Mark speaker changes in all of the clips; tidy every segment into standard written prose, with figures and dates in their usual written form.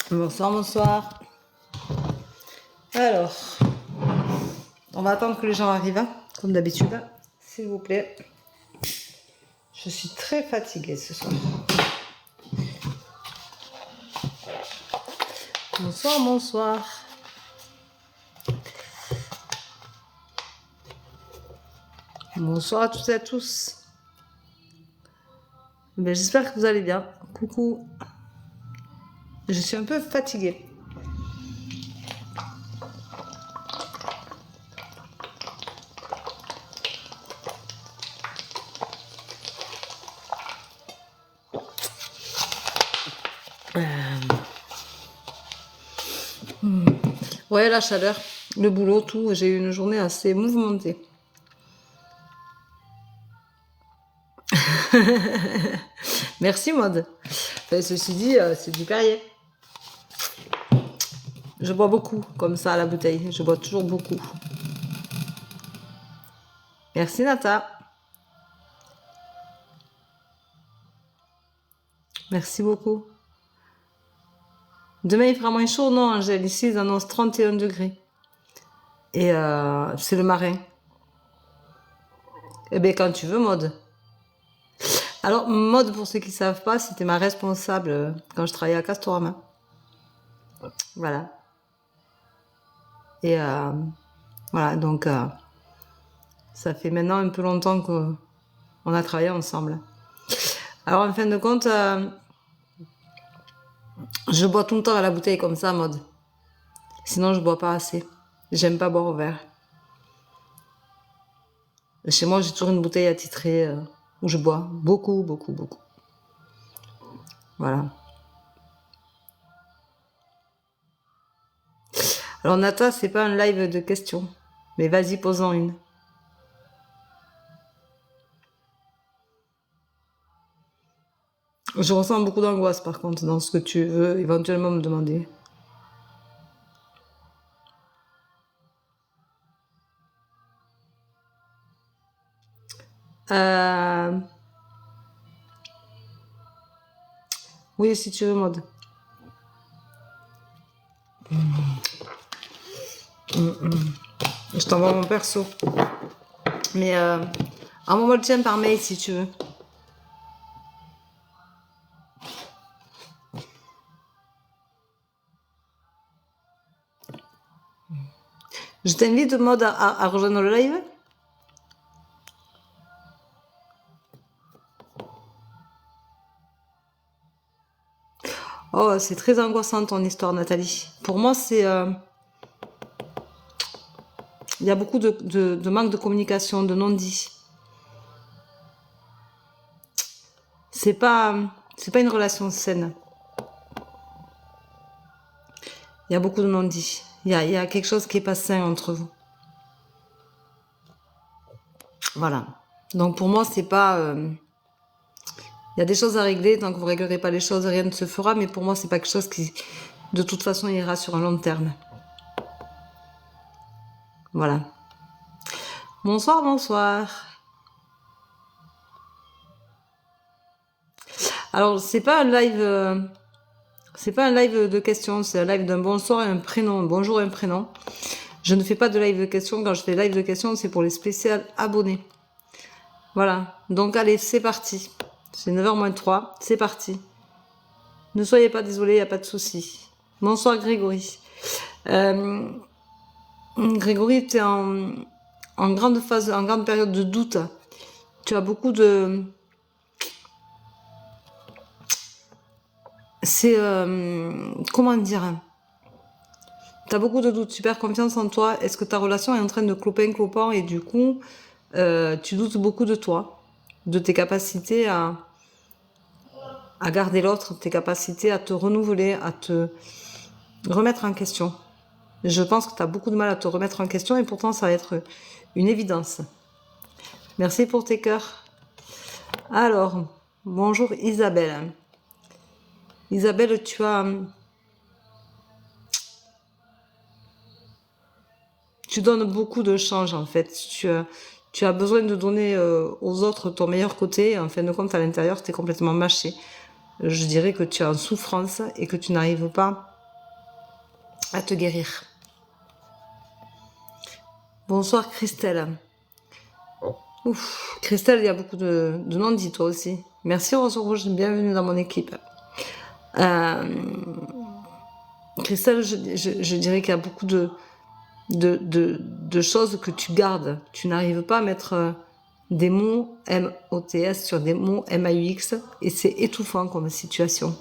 Speaker 1: Bonsoir, bonsoir. Alors, on va attendre que les gens arrivent, hein, comme d'habitude, s'il vous plaît. Je suis très fatiguée ce soir. Bonsoir, bonsoir. Bonsoir à toutes et à tous. Ben, j'espère que vous allez bien. Coucou. Je suis un peu fatiguée. Ouais, la chaleur, le boulot, tout. J'ai eu une journée assez mouvementée. Merci, Maude. Enfin, ceci dit, c'est du Perrier. Je bois beaucoup, comme ça, à la bouteille. Je bois toujours beaucoup. Merci, Nata. Merci beaucoup. Demain, il fera moins chaud, non, Angèle? Ici, ils annoncent 31 degrés. Et c'est le marin. Eh bien, quand tu veux, Maude. Alors, Maude, pour ceux qui ne savent pas, c'était ma responsable quand je travaillais à Castorama. Voilà. Et voilà, donc ça fait maintenant un peu longtemps qu'on a travaillé ensemble. Alors, en fin de compte, je bois tout le temps à la bouteille comme ça, Maude. Sinon, je bois pas assez. J'aime pas boire au verre. Chez moi, j'ai toujours une bouteille attitrée où je bois beaucoup, beaucoup, beaucoup. Voilà. Alors, Nata, c'est pas un live de questions. Mais vas-y, pose-en une. Je ressens beaucoup d'angoisse, par contre, dans ce que tu veux éventuellement me demander. Oui, si tu veux, Maude. Je t'envoie mon perso. Mais envoie-moi le tien par mail, si tu veux. Je t'invite, Maude, à rejoindre le live. Oh, c'est très angoissant ton histoire, Nathalie. Pour moi, c'est... Il y a beaucoup de manque de communication, de non-dit. C'est pas une relation saine. Il y a beaucoup de non-dit. Il y a quelque chose qui est pas sain entre vous. Voilà. Donc pour moi, c'est pas... Il y a des choses à régler. Tant que vous ne réglerez pas les choses, rien ne se fera. Mais pour moi, c'est pas quelque chose qui, de toute façon, ira sur un long terme. Voilà. Bonsoir, bonsoir. Alors, c'est pas un live... c'est pas un live de questions, c'est un live d'un bonsoir et un prénom, un bonjour et un prénom. Je ne fais pas de live de questions. Quand je fais live de questions, c'est pour les spéciales abonnés. Voilà. Donc, allez, c'est parti. C'est 9h moins 3. C'est parti. Ne soyez pas désolés, il n'y a pas de souci. Bonsoir, Grégory. Grégory, tu es en grande phase, en grande période de doute. Tu as beaucoup de... C'est... comment dire? Tu as beaucoup de doutes, tu perds confiance en toi. Est-ce que ta relation est en train de clopin-clopant et du coup, tu doutes beaucoup de toi, de tes capacités à garder l'autre, tes capacités à te renouveler, à te remettre en question. Je pense que tu as beaucoup de mal à te remettre en question et pourtant ça va être une évidence. Merci pour tes cœurs. Alors, bonjour Isabelle. Isabelle, tu donnes beaucoup de change en fait. Tu as besoin de donner aux autres ton meilleur côté. En fin de compte, à l'intérieur, tu es complètement mâché. Je dirais que tu es en souffrance et que tu n'arrives pas à te guérir. Bonsoir Christelle. Ouf, Christelle, il y a beaucoup de non-dits toi aussi. Merci Rose Rouge, bienvenue dans mon équipe. Christelle, je dirais qu'il y a beaucoup de choses que tu gardes. Tu n'arrives pas à mettre des mots M-O-T-S sur des mots M-A-U-X et c'est étouffant comme situation.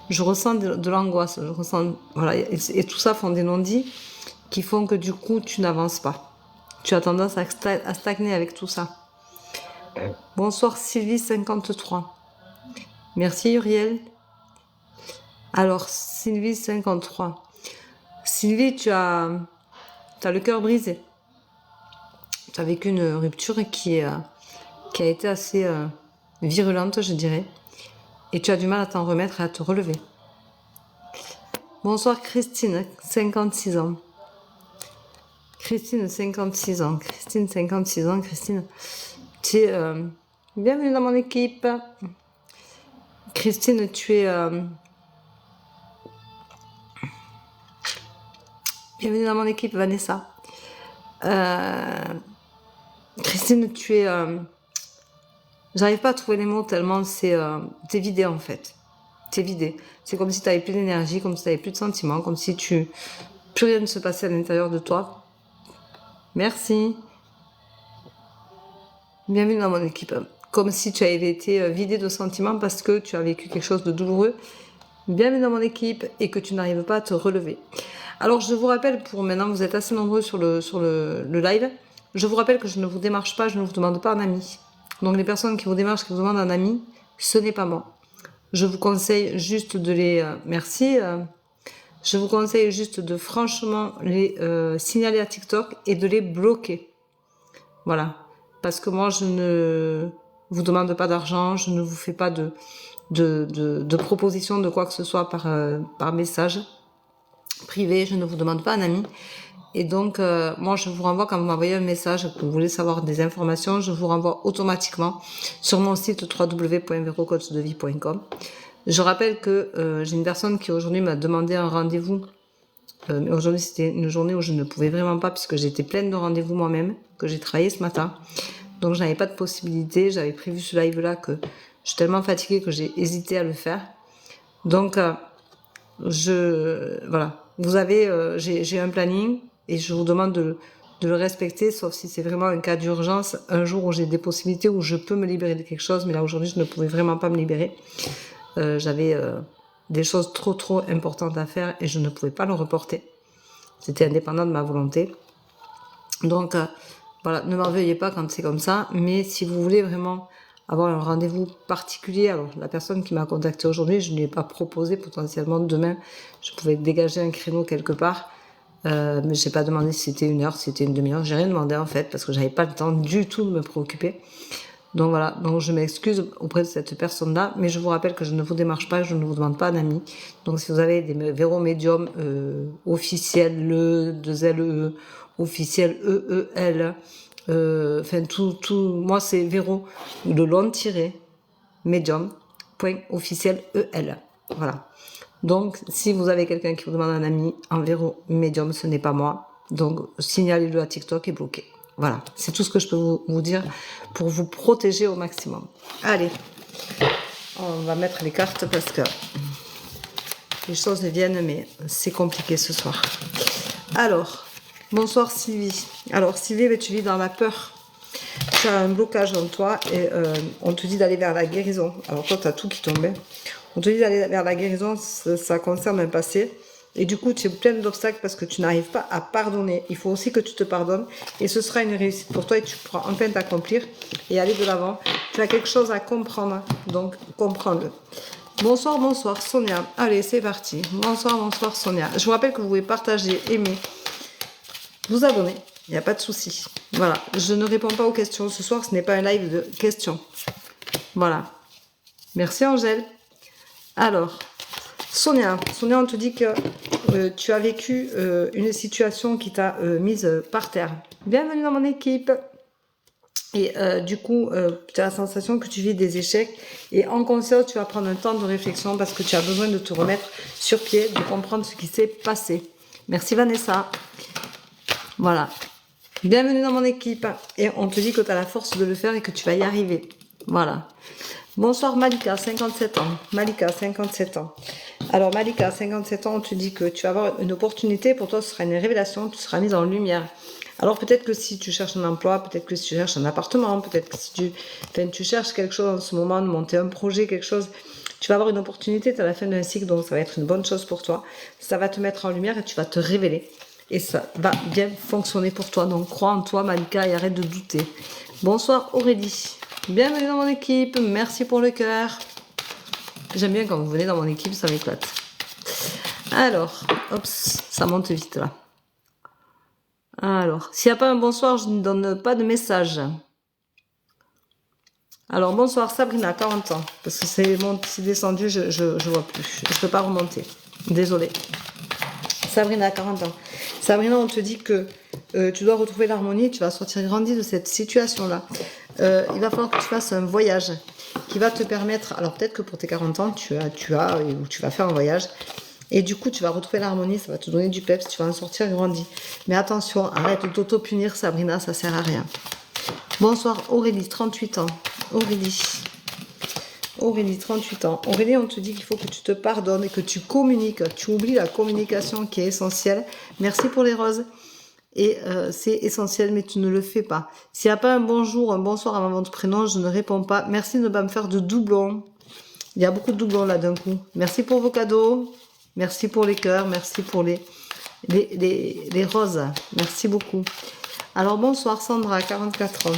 Speaker 1: Je ressens de l'angoisse, je ressens, voilà, et tout ça font des non-dits qui font que du coup tu n'avances pas. Tu as tendance à stagner avec tout ça. Bonsoir Sylvie 53. Merci Uriel. Alors Sylvie 53. Sylvie, tu as le cœur brisé. Tu as vécu une rupture qui a été assez virulente, je dirais. Et tu as du mal à t'en remettre et à te relever. Bonsoir Christine, 56 ans. Christine, 56 ans. Christine, 56 ans. Christine, tu es... bienvenue dans mon équipe. Christine, tu es... bienvenue dans mon équipe, Vanessa. Christine, tu es... j'arrive pas à trouver les mots tellement t'es vidé en fait. T'es vidé. C'est comme si tu n'avais plus d'énergie, comme si tu n'avais plus de sentiments, comme si plus rien ne se passait à l'intérieur de toi. Merci. Bienvenue dans mon équipe. Comme si tu avais été vidé de sentiments parce que tu as vécu quelque chose de douloureux. Bienvenue dans mon équipe et que tu n'arrives pas à te relever. Alors je vous rappelle, pour maintenant vous êtes assez nombreux sur le live, je vous rappelle que je ne vous démarche pas, je ne vous demande pas un ami. Donc les personnes qui vous démarchent, qui vous demandent un ami, ce n'est pas moi. Je vous conseille juste de les... merci. Je vous conseille juste de franchement les signaler à TikTok et de les bloquer. Voilà. Parce que moi, je ne vous demande pas d'argent, je ne vous fais pas de proposition de quoi que ce soit par message privé, je ne vous demande pas un ami. Et donc, moi, je vous renvoie, quand vous m'envoyez un message, que vous voulez savoir des informations, je vous renvoie automatiquement sur mon site www.verocoachdevie.com. Je rappelle que j'ai une personne qui aujourd'hui m'a demandé un rendez-vous. Mais aujourd'hui, c'était une journée où je ne pouvais vraiment pas, puisque j'étais pleine de rendez-vous moi-même, que j'ai travaillé ce matin. Donc, je n'avais pas de possibilité. J'avais prévu ce live-là que je suis tellement fatiguée que j'ai hésité à le faire. Donc, voilà. Vous avez, j'ai un planning et je vous demande de le respecter, sauf si c'est vraiment un cas d'urgence, un jour où j'ai des possibilités, où je peux me libérer de quelque chose, mais là aujourd'hui je ne pouvais vraiment pas me libérer. J'avais des choses trop importantes à faire et je ne pouvais pas le reporter. C'était indépendant de ma volonté. Donc voilà, ne m'en veuillez pas quand c'est comme ça, mais si vous voulez vraiment avoir un rendez-vous particulier, alors la personne qui m'a contacté aujourd'hui, je ne lui ai pas proposé, potentiellement demain je pouvais dégager un créneau quelque part, mais j'ai pas demandé si c'était 1 heure, si c'était une demi-heure, j'ai rien demandé en fait parce que j'avais pas le temps du tout de me préoccuper. Donc voilà, donc je m'excuse auprès de cette personne-là, mais je vous rappelle que je ne vous démarche pas, je ne vous demande pas un ami. Donc si vous avez des Véro Médium officiels, le 2LE, officiel EEL, enfin tout, moi c'est Véro, le long tiré, médium, point officiel EL. Voilà. Donc si vous avez quelqu'un qui vous demande un ami en Véro Médium, ce n'est pas moi. Donc signalez-le à TikTok et bloquez. Voilà, c'est tout ce que je peux vous dire pour vous protéger au maximum. Allez, on va mettre les cartes parce que les choses viennent, mais c'est compliqué ce soir. Alors, bonsoir Sylvie. Alors Sylvie, tu vis dans la peur. Tu as un blocage en toi et on te dit d'aller vers la guérison. Alors toi, tu as tout qui tombait. On te dit d'aller vers la guérison, ça concerne un passé. Et du coup, tu es plein d'obstacles parce que tu n'arrives pas à pardonner. Il faut aussi que tu te pardonnes. Et ce sera une réussite pour toi et tu pourras enfin t'accomplir et aller de l'avant. Tu as quelque chose à comprendre. Donc, comprends-le. Bonsoir Sonia. Allez, c'est parti. Bonsoir Sonia. Je vous rappelle que vous pouvez partager, aimer, vous abonner. Il n'y a pas de souci. Voilà. Je ne réponds pas aux questions. Ce soir, ce n'est pas un live de questions. Voilà. Merci Angèle. Alors... Sonia, on te dit que tu as vécu une situation qui t'a mise par terre. Bienvenue dans mon équipe. Et du coup, tu as la sensation que tu vis des échecs. Et en conscience, tu vas prendre un temps de réflexion parce que tu as besoin de te remettre sur pied, de comprendre ce qui s'est passé. Merci Vanessa. Voilà. Bienvenue dans mon équipe. Et on te dit que tu as la force de le faire et que tu vas y arriver. Voilà. Bonsoir Malika, 57 ans. Malika, 57 ans. Alors Malika, 57 ans, on te dit que tu vas avoir une opportunité. Pour toi, ce sera une révélation. Tu seras mise en lumière. Alors peut-être que si tu cherches un emploi, peut-être que si tu cherches un appartement, peut-être que si tu cherches quelque chose en ce moment, de monter un projet, quelque chose, tu vas avoir une opportunité à la fin d'un cycle. Donc ça va être une bonne chose pour toi. Ça va te mettre en lumière et tu vas te révéler. Et ça va bien fonctionner pour toi. Donc crois en toi Malika et arrête de douter. Bonsoir Aurélie. Bienvenue dans mon équipe. Merci pour le cœur. J'aime bien quand vous venez dans mon équipe, ça m'éclate. Alors, hop, ça monte vite là. Alors, s'il n'y a pas un bonsoir, je ne donne pas de message. Alors, bonsoir Sabrina, 40 ans. Parce que c'est descendu, je vois plus. Je ne peux pas remonter. Désolée. Sabrina, 40 ans. Sabrina, on te dit que tu dois retrouver l'harmonie, tu vas sortir grandi de cette situation-là. Il va falloir que tu fasses un voyage qui va te permettre, alors peut-être que pour tes 40 ans, tu vas faire un voyage, et du coup, tu vas retrouver l'harmonie, ça va te donner du peps, tu vas en sortir grandi. Mais attention, arrête de t'auto-punir, Sabrina, ça sert à rien. Bonsoir Aurélie, 38 ans. Aurélie, 38 ans. Aurélie, on te dit qu'il faut que tu te pardonnes et que tu communiques. Tu oublies la communication qui est essentielle. Merci pour les roses. Et c'est essentiel, mais tu ne le fais pas. S'il n'y a pas un bonjour, un bonsoir avant votre prénom, je ne réponds pas. Merci de ne pas me faire de doublons. Il y a beaucoup de doublons là d'un coup. Merci pour vos cadeaux. Merci pour les cœurs. Merci pour les roses. Merci beaucoup. Alors bonsoir Sandra, 44 ans.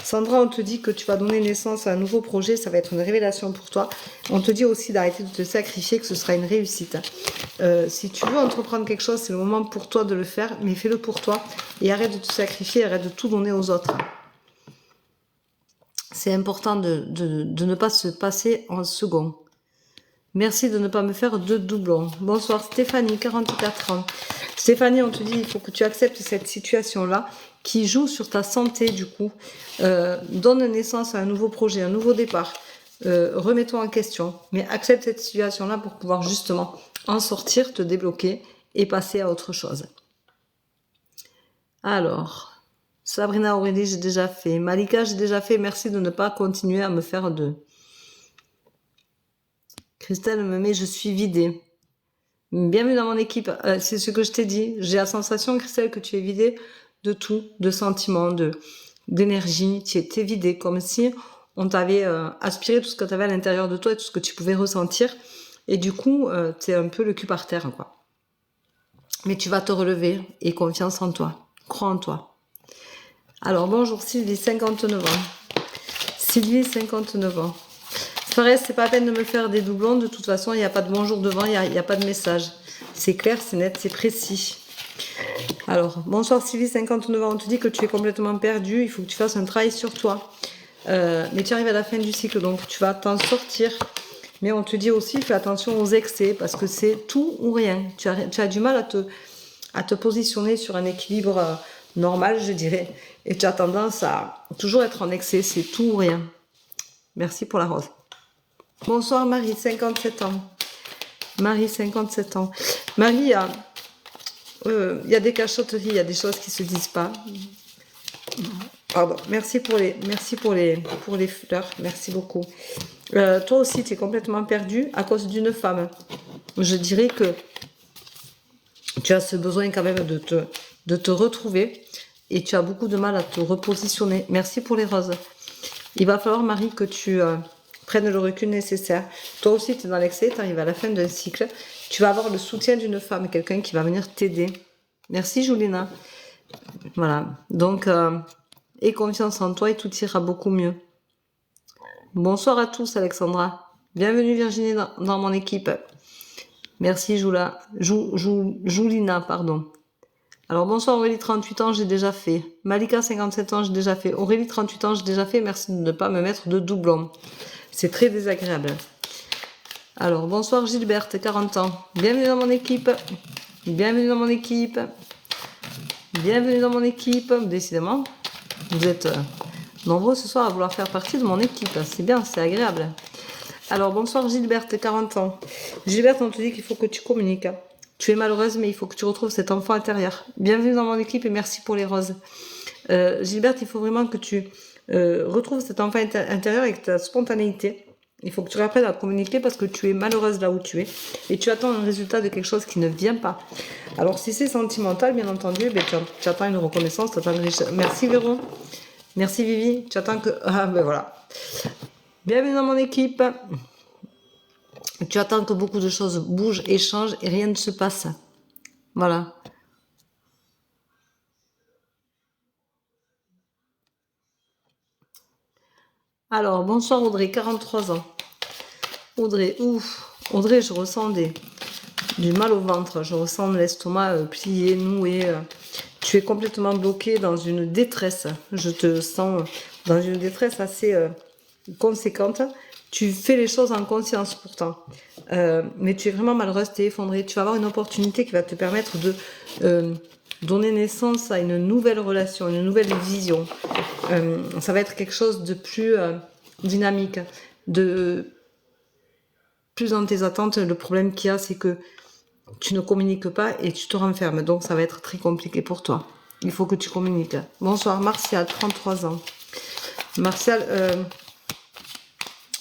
Speaker 1: Sandra, on te dit que tu vas donner naissance à un nouveau projet, ça va être une révélation pour toi. On te dit aussi d'arrêter de te sacrifier, que ce sera une réussite. Si tu veux entreprendre quelque chose, c'est le moment pour toi de le faire, mais fais-le pour toi. Et arrête de te sacrifier, arrête de tout donner aux autres. C'est important de ne pas se passer en second. Merci de ne pas me faire de doublons. Bonsoir Stéphanie, 44 ans. Stéphanie, on te dit il faut que tu acceptes cette situation-là qui joue sur ta santé du coup. Donne naissance à un nouveau projet, un nouveau départ. Remets-toi en question. Mais accepte cette situation-là pour pouvoir justement en sortir, te débloquer et passer à autre chose. Alors, Sabrina Aurélie, j'ai déjà fait. Malika, j'ai déjà fait. Merci de ne pas continuer à me faire de... Christelle me met, je suis vidée. Bienvenue dans mon équipe. C'est ce que je t'ai dit. J'ai la sensation, Christelle, que tu es vidée de tout, de sentiments, d'énergie. Tu es vidée, comme si on t'avait aspiré tout ce que tu avais à l'intérieur de toi et tout ce que tu pouvais ressentir. Et du coup, tu es un peu le cul par terre, quoi. Mais tu vas te relever et confiance en toi. Crois en toi. Alors, bonjour Sylvie, 59 ans. Sylvie, 59 ans. Pareil, c'est pas la peine de me faire des doublons. De toute façon, il n'y a pas de bonjour devant, il n'y a pas de message. C'est clair, c'est net, c'est précis. Alors, bonsoir Sylvie, 59 ans. On te dit que tu es complètement perdu. Il faut que tu fasses un travail sur toi. Mais tu arrives à la fin du cycle, donc tu vas t'en sortir. Mais on te dit aussi, fais attention aux excès, parce que c'est tout ou rien. Tu as du mal à te positionner sur un équilibre normal, je dirais. Et tu as tendance à toujours être en excès, c'est tout ou rien. Merci pour la rose. Bonsoir Marie, 57 ans. Marie, 57 ans. Marie, il y a des cachotteries, il y a des choses qui se disent pas. Pardon. Merci pour les fleurs. Merci beaucoup. Toi aussi, tu es complètement perdu à cause d'une femme. Je dirais que tu as ce besoin quand même de te retrouver et tu as beaucoup de mal à te repositionner. Merci pour les roses. Il va falloir, Marie, que tu prennes le recul nécessaire. Toi aussi, tu es dans l'excès, tu arrives à la fin d'un cycle. Tu vas avoir le soutien d'une femme, quelqu'un qui va venir t'aider. Merci, Julina. Voilà. Donc, aie confiance en toi et tout ira beaucoup mieux. Bonsoir à tous, Alexandra. Bienvenue, Virginie, dans mon équipe. Merci, Julina, pardon. Alors, bonsoir Aurélie, 38 ans, j'ai déjà fait. Malika, 57 ans, j'ai déjà fait. Aurélie, 38 ans, j'ai déjà fait. Merci de ne pas me mettre de doublons. C'est très désagréable. Alors, bonsoir Gilberte, 40 ans. Bienvenue dans mon équipe. Bienvenue dans mon équipe. Bienvenue dans mon équipe. Décidément, vous êtes nombreux ce soir à vouloir faire partie de mon équipe. C'est bien, c'est agréable. Alors, bonsoir Gilberte, 40 ans. Gilberte, on te dit qu'il faut que tu communiques. Tu es malheureuse, mais il faut que tu retrouves cet enfant intérieur. Bienvenue dans mon équipe et merci pour les roses. Gilberte, il faut vraiment que tu retrouves cet enfant intérieur avec ta spontanéité. Il faut que tu apprennes à communiquer parce que tu es malheureuse là où tu es. Et tu attends un résultat de quelque chose qui ne vient pas. Alors, si c'est sentimental, bien entendu, ben, tu attends une reconnaissance. Merci Véro. Merci Vivi. Tu attends que... Ah ben voilà. Bienvenue dans mon équipe. Tu attends que beaucoup de choses bougent et changent et rien ne se passe. Voilà. Alors, bonsoir Audrey, 43 ans. Audrey, ouf. Audrey, je ressens du mal au ventre. Je ressens l'estomac plié, noué. Tu es complètement bloqué dans une détresse. Je te sens dans une détresse assez conséquente. Tu fais les choses en conscience pourtant. Mais tu es vraiment malheureuse, tu es effondrée. Tu vas avoir une opportunité qui va te permettre de donner naissance à une nouvelle relation, une nouvelle vision. Ça va être quelque chose de plus dynamique, de plus dans tes attentes. Le problème qu'il y a, c'est que tu ne communiques pas et tu te renfermes. Donc, ça va être très compliqué pour toi. Il faut que tu communiques. Bonsoir, Martial, 33 ans. Martial,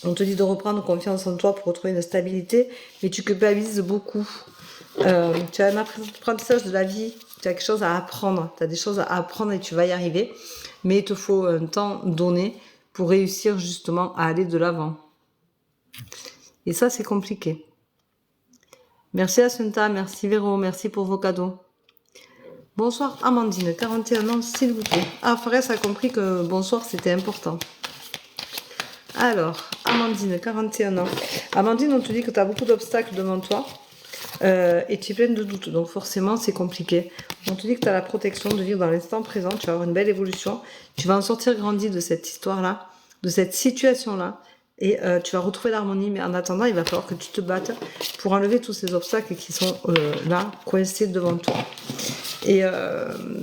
Speaker 1: on te dit de reprendre confiance en toi pour retrouver une stabilité, mais tu culpabilises beaucoup. Tu as un apprentissage de la vie, tu as quelque chose à apprendre. Tu as des choses à apprendre et tu vas y arriver. Mais il te faut un temps donné pour réussir justement à aller de l'avant. Et ça, c'est compliqué. Merci Assunta, merci Véro, merci pour vos cadeaux. Bonsoir Amandine, 41 ans, s'il vous plaît. Ah, Fares a compris que bonsoir, c'était important. Alors, Amandine, 41 ans. Amandine, on te dit que tu as beaucoup d'obstacles devant toi et tu es pleine de doutes. Donc forcément, c'est compliqué. On te dit que tu as la protection de vivre dans l'instant présent. Tu vas avoir une belle évolution. Tu vas en sortir grandi de cette histoire-là, de cette situation-là. Et tu vas retrouver l'harmonie. Mais en attendant, il va falloir que tu te battes pour enlever tous ces obstacles qui sont là, coincés devant toi. Et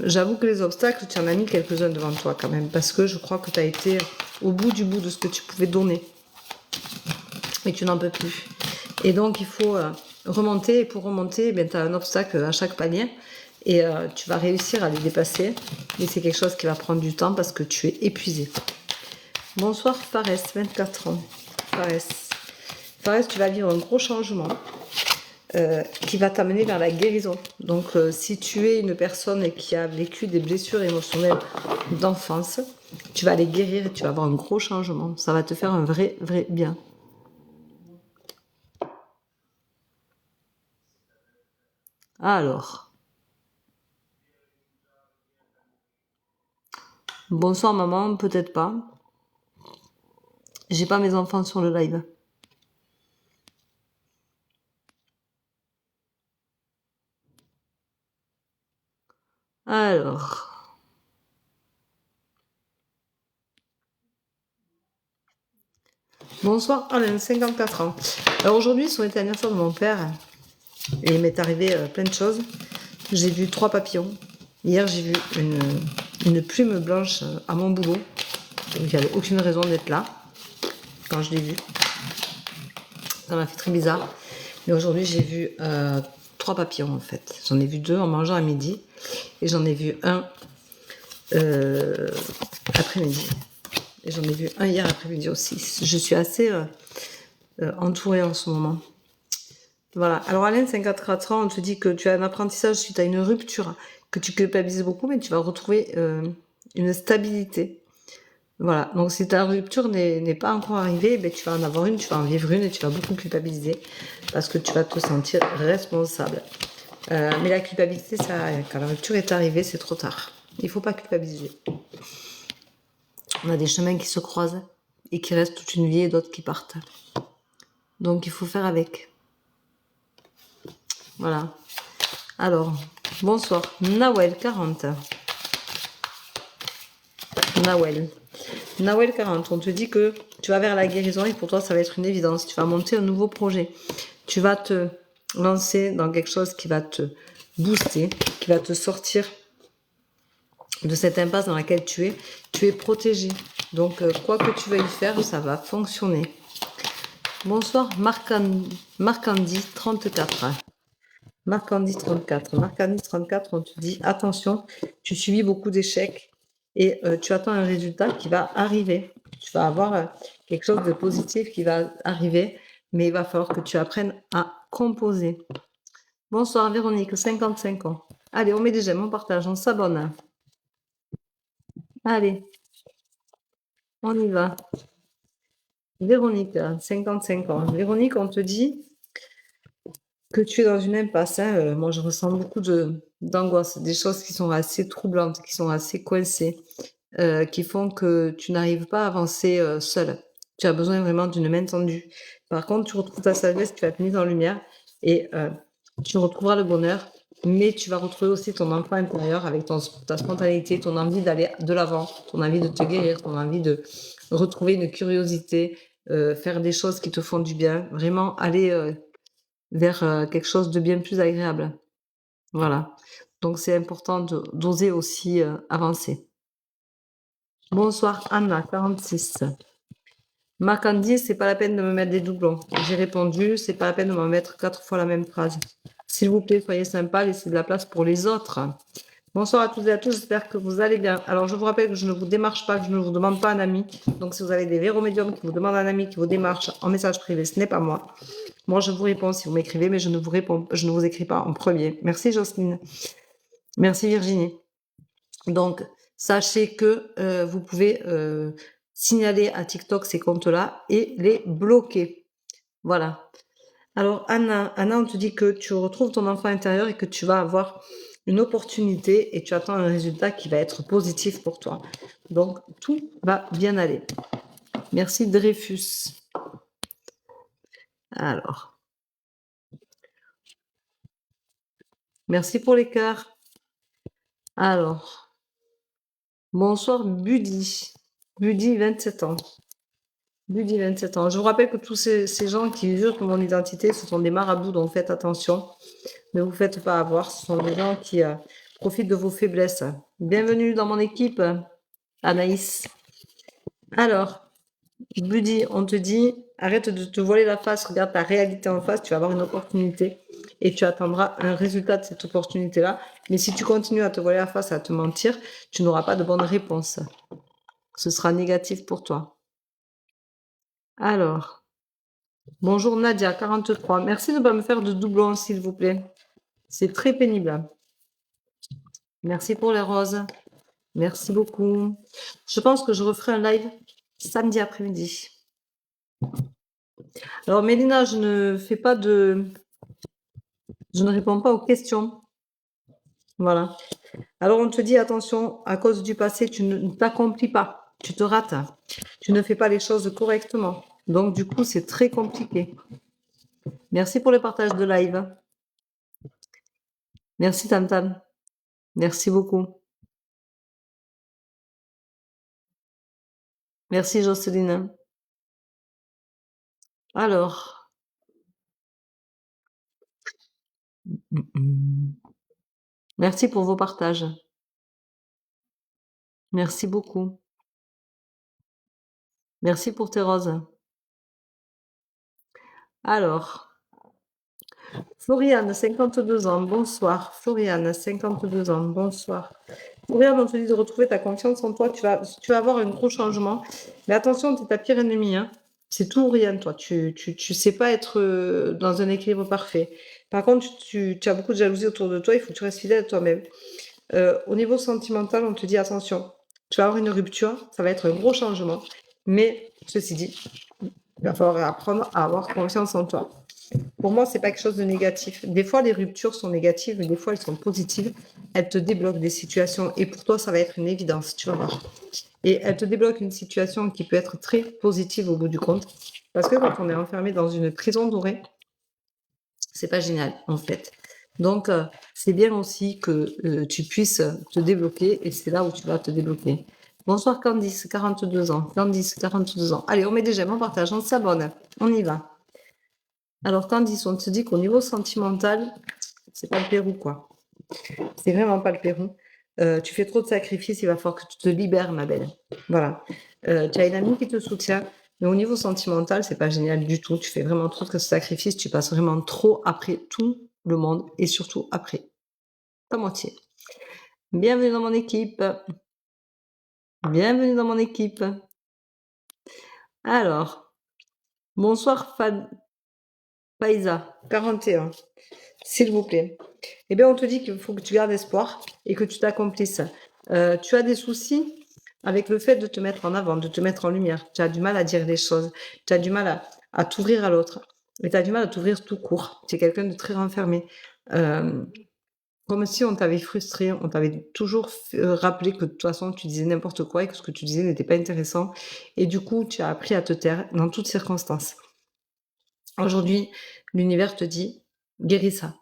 Speaker 1: j'avoue que les obstacles, tu en as mis quelques-uns devant toi quand même. Parce que je crois que tu as été au bout du bout de ce que tu pouvais donner. Et tu n'en peux plus. Et donc, il faut remonter. Et pour remonter, tu as un obstacle à chaque palier. Et tu vas réussir à les dépasser. Mais c'est quelque chose qui va prendre du temps parce que tu es épuisé. Bonsoir Fares, 24 ans. Fares, tu vas vivre un gros changement qui va t'amener vers la guérison. Donc, si tu es une personne qui a vécu des blessures émotionnelles d'enfance, tu vas les guérir et tu vas avoir un gros changement. Ça va te faire un vrai bien. Alors. Bonsoir maman, peut-être pas. J'ai pas mes enfants sur le live. Alors. Bonsoir Alain, 54 ans. Alors aujourd'hui, c'est l'anniversaire de mon père. Et il m'est arrivé plein de choses. J'ai vu 3 papillons. Hier, j'ai vu une plume blanche à mon boulot. Donc, il n'y avait aucune raison d'être là quand je l'ai vu. Ça m'a fait très bizarre. Mais aujourd'hui, j'ai vu 3 papillons en fait. J'en ai vu 2 en mangeant à midi. Et j'en ai vu un après-midi. Et j'en ai vu un hier après-midi aussi. Je suis assez entourée en ce moment. Voilà. Alors Alain, 54 ans, on te dit que tu as un apprentissage suite à une rupture, que tu culpabilises beaucoup, mais tu vas retrouver une stabilité. Voilà. Donc si ta rupture n'est pas encore arrivée, ben, tu vas en avoir une, tu vas en vivre une et tu vas beaucoup culpabiliser parce que tu vas te sentir responsable. Mais la culpabilité, ça, quand la rupture est arrivée, c'est trop tard. Il ne faut pas culpabiliser. On a des chemins qui se croisent et qui restent toute une vie et d'autres qui partent. Donc il faut faire avec. Voilà. Alors, bonsoir. Nawel, 40. Nawel, 40. On te dit que tu vas vers la guérison et pour toi, ça va être une évidence. Tu vas monter un nouveau projet. Tu vas te lancer dans quelque chose qui va te booster, qui va te sortir de cette impasse dans laquelle tu es. Tu es protégé. Donc, quoi que tu veuilles faire, ça va fonctionner. Bonsoir, Marcandi, 34. Marc-Andy 34. Marc-Andy 34, on te dit attention, tu subis beaucoup d'échecs et tu attends un résultat qui va arriver. Tu vas avoir quelque chose de positif qui va arriver, mais il va falloir que tu apprennes à composer. Bonsoir Véronique, 55 ans. Allez, on met des j'aime, on partage, on s'abonne. Allez, on y va. Véronique, 55 ans. Véronique, on te dit que tu es dans une impasse. Hein. Moi, je ressens beaucoup d'angoisse, des choses qui sont assez troublantes, qui sont assez coincées, qui font que tu n'arrives pas à avancer seule. Tu as besoin vraiment d'une main tendue. Par contre, tu retrouves ta sagesse, tu vas être mise en lumière et tu retrouveras le bonheur, mais tu vas retrouver aussi ton enfant intérieur avec ta spontanéité, ton envie d'aller de l'avant, ton envie de te guérir, ton envie de retrouver une curiosité, faire des choses qui te font du bien, vraiment aller vers quelque chose de bien plus agréable. Voilà. Donc c'est important d'oser aussi avancer. Bonsoir Anna, 46. Macandie, c'est pas la peine de me mettre des doublons. J'ai répondu, c'est pas la peine de me mettre 4 fois la même phrase. S'il vous plaît, soyez sympa, laissez de la place pour les autres. Bonsoir à toutes et à tous, j'espère que vous allez bien. Alors je vous rappelle que je ne vous démarche pas, que je ne vous demande pas un ami. Donc si vous avez des véromédiums qui vous demandent un ami, qui vous démarche en message privé, ce n'est pas moi. Moi je vous réponds si vous m'écrivez, mais je ne vous écris pas en premier. Merci Jocelyne. Merci Virginie. Donc sachez que vous pouvez signaler à TikTok ces comptes-là et les bloquer. Voilà. Alors Anna, on te dit que tu retrouves ton enfant intérieur et que tu vas avoir une opportunité et tu attends un résultat qui va être positif pour toi. Donc tout va bien aller. Merci Dreyfus. Alors. Merci pour les cœurs. Alors. Bonsoir Buddy. Buddy, 27 ans. Buddy, 27 ans. Je vous rappelle que tous ces gens qui usurpent mon identité, ce sont des marabouts, donc faites attention. Ne vous faites pas avoir. Ce sont des gens qui profitent de vos faiblesses. Bienvenue dans mon équipe, Anaïs. Alors, Buddy, on te dit, arrête de te voiler la face, regarde ta réalité en face, tu vas avoir une opportunité et tu attendras un résultat de cette opportunité-là. Mais si tu continues à te voiler la face, à te mentir, tu n'auras pas de bonne réponse. Ce sera négatif pour toi. Alors, bonjour Nadia, 43. Merci de ne pas me faire de doublons, s'il vous plaît. C'est très pénible. Merci pour les roses. Merci beaucoup. Je pense que je referai un live samedi après-midi. Alors, Mélina, je ne réponds pas aux questions. Voilà. Alors, on te dit, attention, à cause du passé, tu ne t'accomplis pas. Tu te rates. Tu ne fais pas les choses correctement. Donc, du coup, c'est très compliqué. Merci pour le partage de live. Merci, Tam Tam. Merci beaucoup. Merci, Jocelyne. Alors. Merci pour vos partages. Merci beaucoup. Merci pour tes roses. Alors. Floriane, 52 ans, bonsoir. Floriane, 52 ans, bonsoir. Floriane, on te dit de retrouver ta confiance en toi. Tu vas avoir un gros changement. Mais attention, tu es ta pire ennemie. Hein. C'est tout ou rien, toi. Tu sais pas être dans un équilibre parfait. Par contre, tu as beaucoup de jalousie autour de toi. Il faut que tu restes fidèle à toi-même. Au niveau sentimental, on te dit attention. Tu vas avoir une rupture. Ça va être un gros changement. Mais, ceci dit, il va falloir apprendre à avoir confiance en toi. Pour moi, c'est pas quelque chose de négatif. Des fois, les ruptures sont négatives, mais des fois, elles sont positives. Elles te débloquent des situations. Et pour toi, ça va être une évidence, tu vas voir. Et elles te débloquent une situation qui peut être très positive au bout du compte. Parce que quand on est enfermé dans une prison dorée, c'est pas génial, en fait. Donc, c'est bien aussi que tu puisses te débloquer. Et c'est là où tu vas te débloquer. Bonsoir Candice, 42 ans. Candice, 42 ans. Allez, on met des j'aime, on partage, on s'abonne. On y va. Alors, Candice, on te dit qu'au niveau sentimental, c'est pas le Pérou, quoi. C'est vraiment pas le Pérou. Tu fais trop de sacrifices, il va falloir que tu te libères, ma belle. Voilà. Tu as une amie qui te soutient, mais au niveau sentimental, c'est pas génial du tout. Tu fais vraiment trop de sacrifices, tu passes vraiment trop après tout le monde et surtout après. Ta moitié. Bienvenue dans mon équipe. Bienvenue dans mon équipe. Alors, bonsoir Faiza, 41, s'il vous plaît. Eh bien, on te dit qu'il faut que tu gardes espoir et que tu t'accomplisses. Tu as des soucis avec le fait de te mettre en avant, de te mettre en lumière. Tu as du mal à dire les choses. Tu as du mal à t'ouvrir à l'autre. Et tu as du mal à t'ouvrir tout court. Tu es quelqu'un de très renfermé. Comme si on t'avait frustré, on t'avait toujours rappelé que de toute façon tu disais n'importe quoi et que ce que tu disais n'était pas intéressant. Et du coup, tu as appris à te taire dans toutes circonstances. Aujourd'hui, l'univers te dit, guéris ça.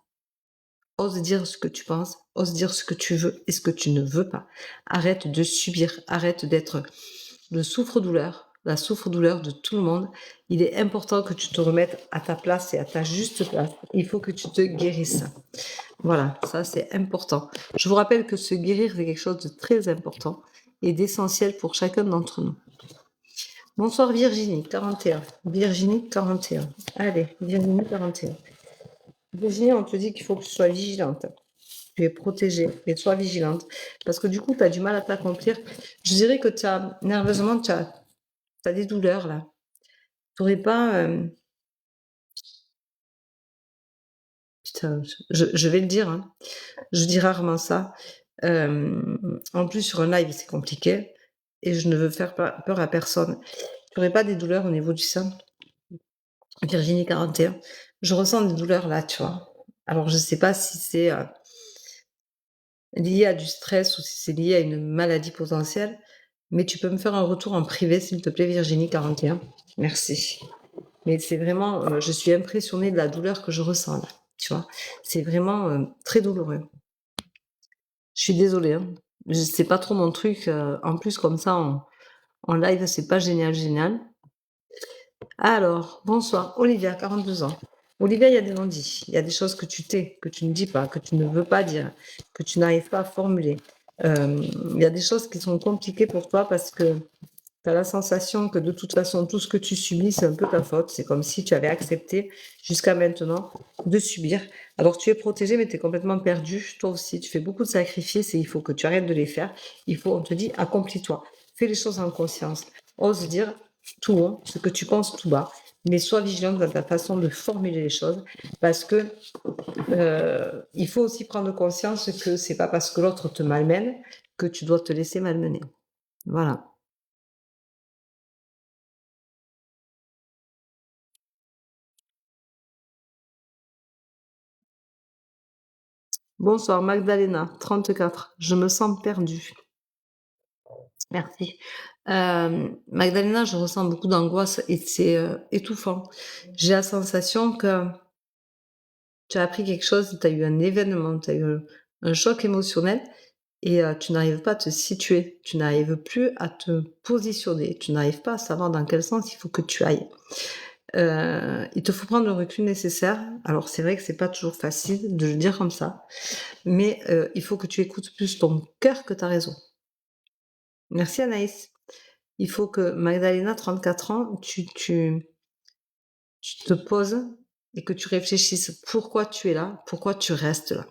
Speaker 1: Ose dire ce que tu penses, ose dire ce que tu veux et ce que tu ne veux pas. Arrête de subir, arrête d'être le souffre-douleur, la souffre-douleur de tout le monde. Il est important que tu te remettes à ta place et à ta juste place. Il faut que tu te guérisses. Voilà, ça c'est important. Je vous rappelle que se guérir, c'est quelque chose de très important et d'essentiel pour chacun d'entre nous. Bonsoir Virginie, 41. Virginie, 41. Allez, Virginie, 41. Virginie, on te dit qu'il faut que tu sois vigilante. Tu es protégée, mais sois vigilante. Parce que du coup, tu as du mal à t'accomplir. Je dirais que nerveusement, tu as des douleurs là. Tu n'aurais pas. Putain, je vais le dire, hein. Je dis rarement ça. En plus, sur un live, c'est compliqué. Et je ne veux faire peur à personne. Tu n'aurais pas des douleurs au niveau du sein? Virginie, 41. Je ressens des douleurs là, tu vois. Alors, je ne sais pas si c'est lié à du stress ou si c'est lié à une maladie potentielle, mais tu peux me faire un retour en privé, s'il te plaît, Virginie, 41. Merci. Mais c'est vraiment, je suis impressionnée de la douleur que je ressens là, tu vois. C'est vraiment très douloureux. Je suis désolée, hein. C'est pas trop mon truc. En plus, comme ça, en live, c'est pas génial, génial. Alors, bonsoir, Olivia, 42 ans. Olivia, il y a des non-dits. Il y a des choses que tu tais, que tu ne dis pas, que tu ne veux pas dire, que tu n'arrives pas à formuler. Il y a des choses qui sont compliquées pour toi parce que tu as la sensation que de toute façon, tout ce que tu subis, c'est un peu ta faute. C'est comme si tu avais accepté jusqu'à maintenant de subir. Alors tu es protégé, mais tu es complètement perdu. Toi aussi, tu fais beaucoup de sacrifices et il faut que tu arrêtes de les faire. On te dit, accomplis-toi. Fais les choses en conscience. Ose dire tout haut ce que tu penses tout bas. Mais sois vigilante dans ta façon de formuler les choses parce que il faut aussi prendre conscience que c'est pas parce que l'autre te malmène que tu dois te laisser malmener. Voilà. Bonsoir Magdalena, 34. Je me sens perdue. Merci. Magdalena, je ressens beaucoup d'angoisse et c'est étouffant. J'ai la sensation que tu as appris quelque chose, tu as eu un événement, tu as eu un choc émotionnel et tu n'arrives pas à te situer, tu n'arrives plus à te positionner, tu n'arrives pas à savoir dans quel sens il faut que tu ailles. Il te faut prendre le recul nécessaire. Alors c'est vrai que c'est pas toujours facile de le dire comme ça, mais il faut que tu écoutes plus ton cœur que ta raison. Merci Anaïs. Il faut que Magdalena, 34 ans, tu te poses et que tu réfléchisses pourquoi tu es là, pourquoi tu restes là.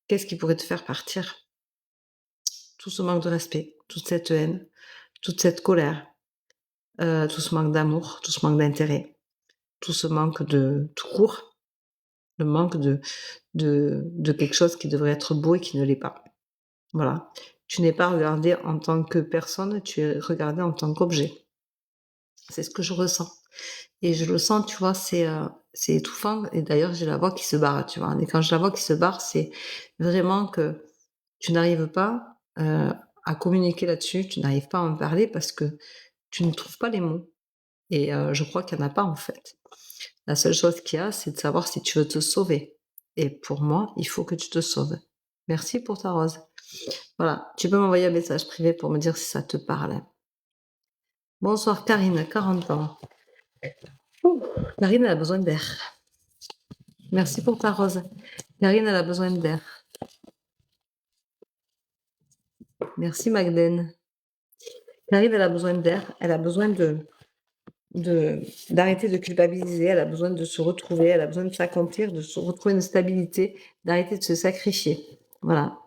Speaker 1: Qu'est-ce qui pourrait te faire partir? Tout ce manque de respect, toute cette haine, toute cette colère, tout ce manque d'amour, tout ce manque d'intérêt, tout ce manque de tout court, le manque de quelque chose qui devrait être beau et qui ne l'est pas. Voilà. Tu n'es pas regardé en tant que personne, tu es regardé en tant qu'objet. C'est ce que je ressens. Et je le sens, tu vois, c'est étouffant. Et d'ailleurs, j'ai la voix qui se barre, tu vois. Et quand j'ai la voix qui se barre, c'est vraiment que tu n'arrives pas à communiquer là-dessus, tu n'arrives pas à en parler parce que tu ne trouves pas les mots. Et je crois qu'il n'y en a pas, en fait. La seule chose qu'il y a, c'est de savoir si tu veux te sauver. Et pour moi, il faut que tu te sauves. Merci pour ta rose. Voilà, tu peux m'envoyer un message privé pour me dire si ça te parle. Bonsoir Karine, 40 ans. Karine, elle a besoin d'air. Merci pour ta rose. Karine, elle a besoin d'air. Merci Magdène. Karine, elle a besoin d'air. Elle a besoin de d'arrêter de culpabiliser, elle a besoin de se retrouver, elle a besoin de s'accomplir, de se retrouver une stabilité, d'arrêter de se sacrifier. Voilà.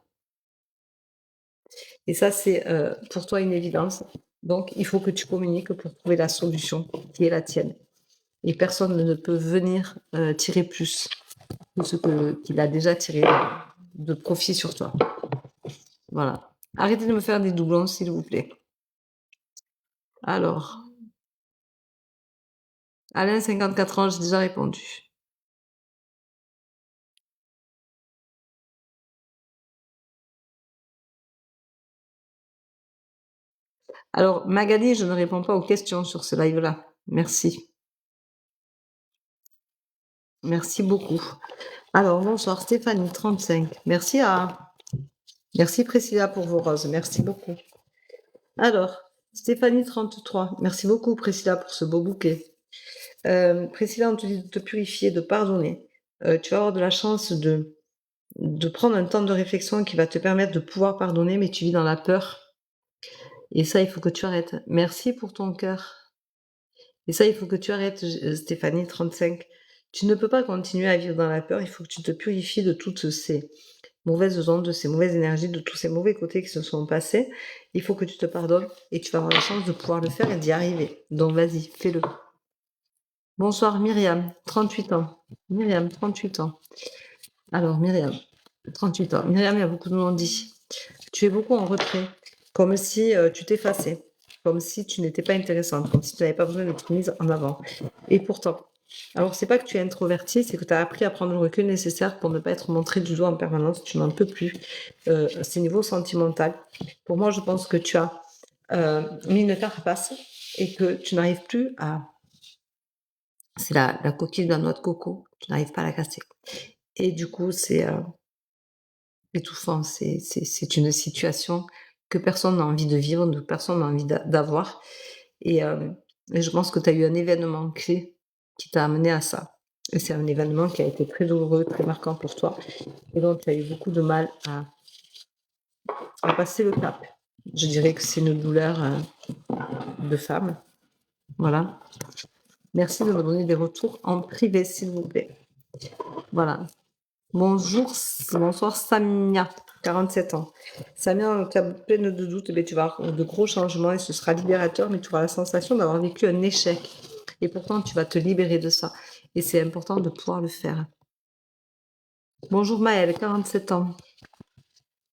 Speaker 1: Et ça, c'est pour toi une évidence. Donc, il faut que tu communiques pour trouver la solution qui est la tienne. Et personne ne peut venir tirer plus que ce qu'il a déjà tiré de profit sur toi. Voilà. Arrêtez de me faire des doublons, s'il vous plaît. Alors, Alain, 54 ans, j'ai déjà répondu. Alors, Magali, je ne réponds pas aux questions sur ce live-là. Merci. Merci beaucoup. Alors, bonsoir Stéphanie, 35. Merci Priscilla pour vos roses. Merci beaucoup. Alors, Stéphanie, 33. Merci beaucoup Priscilla pour ce beau bouquet. Priscilla, on te dit de te purifier, de pardonner. Tu vas avoir de la chance de prendre un temps de réflexion qui va te permettre de pouvoir pardonner, mais tu vis dans la peur. Et ça, il faut que tu arrêtes. Merci pour ton cœur. Et ça, il faut que tu arrêtes, Stéphanie, 35. Tu ne peux pas continuer à vivre dans la peur. Il faut que tu te purifies de toutes ces mauvaises ondes, de ces mauvaises énergies, de tous ces mauvais côtés qui se sont passés. Il faut que tu te pardonnes et tu vas avoir la chance de pouvoir le faire et d'y arriver. Donc, vas-y, fais-le. Bonsoir, Myriam, 38 ans. Myriam, 38 ans. Alors, Myriam, 38 ans. Myriam, il y a beaucoup de monde dit. Tu es beaucoup en retrait, comme si tu t'effaçais, comme si tu n'étais pas intéressante, comme si tu n'avais pas besoin d'être mise en avant. Et pourtant, alors c'est pas que tu es introvertie, c'est que tu as appris à prendre le recul nécessaire pour ne pas être montrée du doigt en permanence, tu n'en peux plus. C'est niveau sentimental. Pour moi, je pense que tu as mis une carapace et que tu n'arrives plus à... C'est la coquille de la noix de coco, tu n'arrives pas à la casser. Et du coup, c'est étouffant, c'est une situation que personne n'a envie de vivre, que personne n'a envie d'avoir. Et je pense que tu as eu un événement clé qui t'a amené à ça. Et c'est un événement qui a été très douloureux, très marquant pour toi. Et donc, tu as eu beaucoup de mal à passer le cap. Je dirais que c'est une douleur de femme. Voilà. Merci de me donner des retours en privé, s'il vous plaît. Voilà. Bonsoir Samia, 47 ans. Samia, tu as pleine de doutes, mais tu vas avoir de gros changements et ce sera libérateur, mais tu auras la sensation d'avoir vécu un échec. Et pourtant, tu vas te libérer de ça. Et c'est important de pouvoir le faire. Bonjour Maëlle, 47 ans.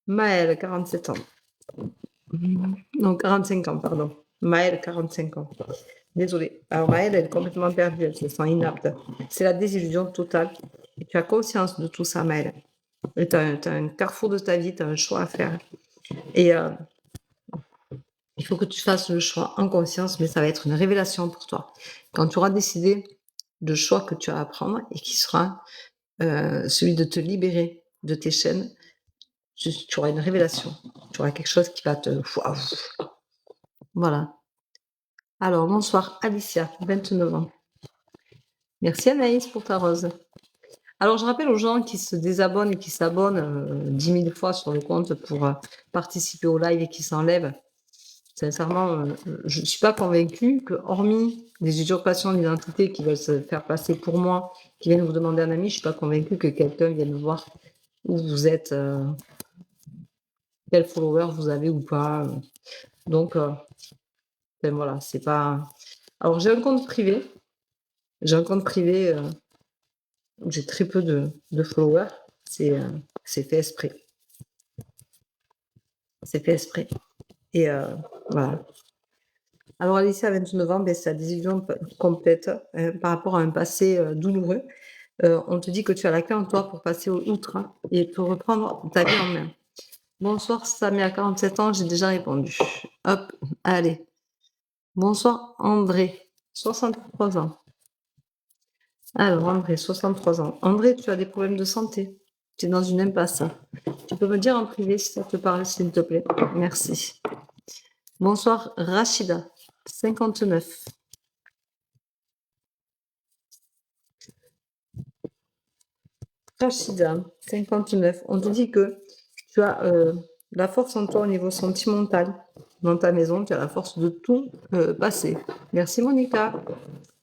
Speaker 1: Maëlle, 47 ans. Non, 45 ans, pardon. Maëlle, 45 ans. Désolée. Alors Maëlle, elle est complètement perdue, elle se sent inapte. C'est la désillusion totale. Et tu as conscience de tout ça, Maëlle. Tu as un carrefour de ta vie, tu as un choix à faire. Et il faut que tu fasses le choix en conscience, mais ça va être une révélation pour toi. Quand tu auras décidé du choix que tu as à prendre et qui sera celui de te libérer de tes chaînes, tu auras une révélation. Tu auras quelque chose qui va te... Voilà. Alors, bonsoir Alicia, 29 ans. Merci Anaïs pour ta rose. Alors, je rappelle aux gens qui se désabonnent et qui s'abonnent 10 000 fois sur le compte pour participer au live et qui s'enlèvent. Sincèrement, je ne suis pas convaincue que, hormis des usurpations d'identité qui veulent se faire passer pour moi, qui viennent vous demander un ami, je ne suis pas convaincue que quelqu'un vienne voir où vous êtes, quel follower vous avez ou pas. Donc, ben voilà, c'est pas... Alors, j'ai un compte privé. J'ai un compte privé où j'ai très peu de followers. C'est fait exprès. C'est fait exprès. Et voilà. Alors, Alicia, à 29 ans, ben, c'est la désillusion complète par rapport à un passé douloureux. On te dit que tu as la clé en toi pour passer outre et pour reprendre ta vie en main. Bonsoir, Samia, 47 ans, j'ai déjà répondu. Hop, allez. Bonsoir, André, 63 ans. Alors, André, 63 ans. André, tu as des problèmes de santé. Tu es dans une impasse. Tu peux me dire en privé si ça te parle, s'il te plaît. Merci. Bonsoir, Rachida, 59. Rachida, 59. On te dit que tu as la force en toi au niveau sentimental. dans ta maison, tu as la force de tout passer. Merci Monica.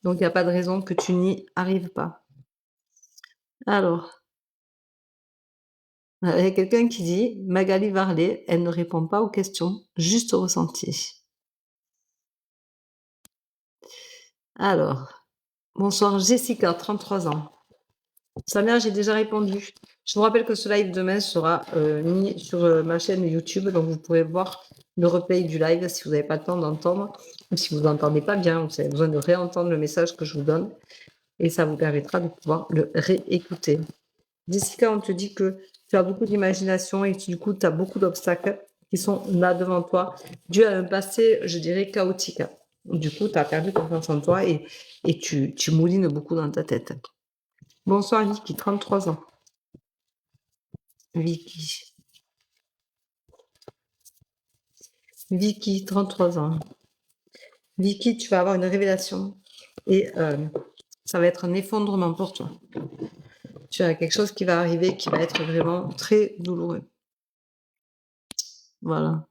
Speaker 1: Donc, il n'y a pas de raison que tu n'y arrives pas. Alors, il y a quelqu'un qui dit, Magali Varlet, elle ne répond pas aux questions, juste au ressenti. Alors, bonsoir Jessica, 33 ans. Samia, j'ai déjà répondu. Je vous rappelle que ce live demain sera mis sur ma chaîne YouTube, donc vous pourrez voir le replay du live si vous n'avez pas le temps d'entendre, ou si vous n'entendez pas bien, vous avez besoin de réentendre le message que je vous donne, et ça vous permettra de pouvoir le réécouter. Jessica, on te dit que tu as beaucoup d'imagination et du coup, tu as beaucoup d'obstacles qui sont là devant toi, dû à un passé, je dirais, chaotique. Du coup, tu as perdu confiance en toi et tu moulines beaucoup dans ta tête. Bonsoir Vicky, 33 ans. Vicky. Vicky, 33 ans. Vicky, tu vas avoir une révélation et ça va être un effondrement pour toi. Tu as quelque chose qui va arriver qui va être vraiment très douloureux. Voilà.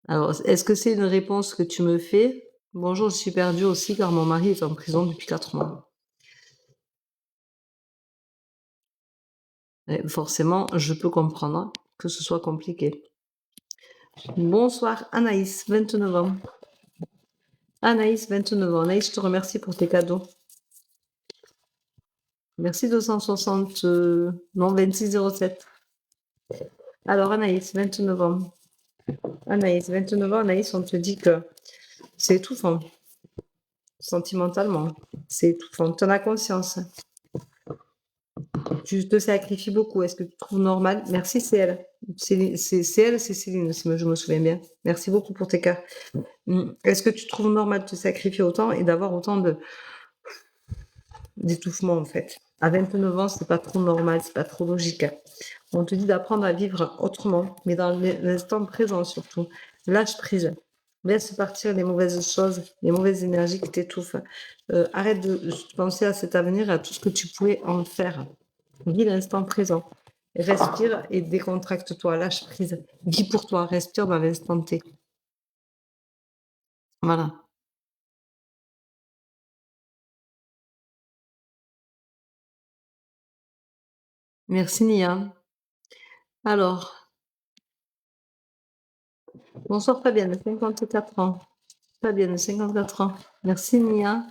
Speaker 1: Alors, est-ce que c'est une réponse que tu me fais? Bonjour, je suis perdue aussi car mon mari est en prison depuis 4 mois. Et forcément, je peux comprendre que ce soit compliqué. Bonsoir Anaïs, 29 ans. Anaïs, 29 ans. Anaïs, je te remercie pour tes cadeaux. Merci 260, non 2607. Alors Anaïs, 29 ans. Anaïs, 29 ans. Anaïs, on te dit que c'est étouffant. Sentimentalement, c'est étouffant. Tu en as conscience. Tu te sacrifies beaucoup. Est-ce que tu trouves normal? Merci, c'est elle. C'est elle, c'est Céline, si je me souviens bien. Merci beaucoup pour tes cas. Est-ce que tu trouves normal de te sacrifier autant et d'avoir autant d'étouffement, en fait? À 29 ans, c'est pas trop normal, c'est pas trop logique. On te dit d'apprendre à vivre autrement, mais dans l'instant présent surtout. Lâche prise. Laisse partir les mauvaises choses, les mauvaises énergies qui t'étouffent. Arrête de penser à cet avenir, à tout ce que tu pouvais en faire. Vis l'instant présent. Respire et décontracte-toi. Lâche prise. Vis pour toi. Respire dans l'instant T. Voilà. Merci Nia. Alors, bonsoir Fabienne, 54 ans. Fabienne, 54 ans. Merci Nia.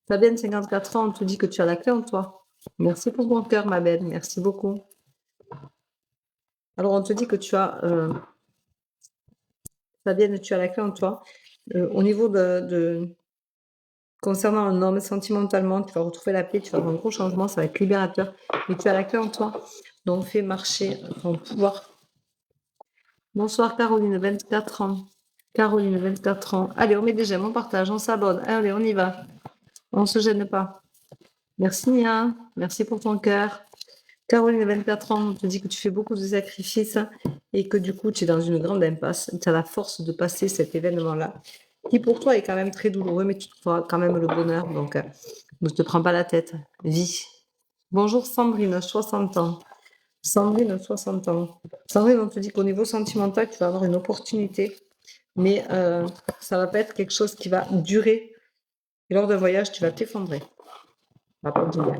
Speaker 1: Fabienne, 54 ans, on te dit que tu as la clé en toi. Merci pour ton cœur, ma belle. Merci beaucoup. Alors, on te dit que tu as... Fabienne, tu as la clé en toi. Au niveau concernant un homme, sentimentalement, tu vas retrouver la paix, tu vas avoir un gros changement, ça va être libérateur. Mais tu as la clé en toi. Donc, fais marcher ton pouvoir. Bonsoir Caroline, 24 ans. Caroline, 24 ans. Allez, on met des j'aime, on partage, on s'abonne. Allez, on y va. On ne se gêne pas. Merci Nia. Merci pour ton cœur. Caroline, 24 ans, on te dit que tu fais beaucoup de sacrifices et que du coup, tu es dans une grande impasse. Tu as la force de passer cet événement-là, qui pour toi est quand même très douloureux, mais tu trouveras quand même le bonheur. Donc, ne te prends pas la tête. Vis. Bonjour Sandrine, 60 ans. Sandrine, 60 ans. Sandrine, on te dit qu'au niveau sentimental, tu vas avoir une opportunité, mais ça va pas être quelque chose qui va durer. Et lors d'un voyage, tu vas t'effondrer. Ça va pas durer.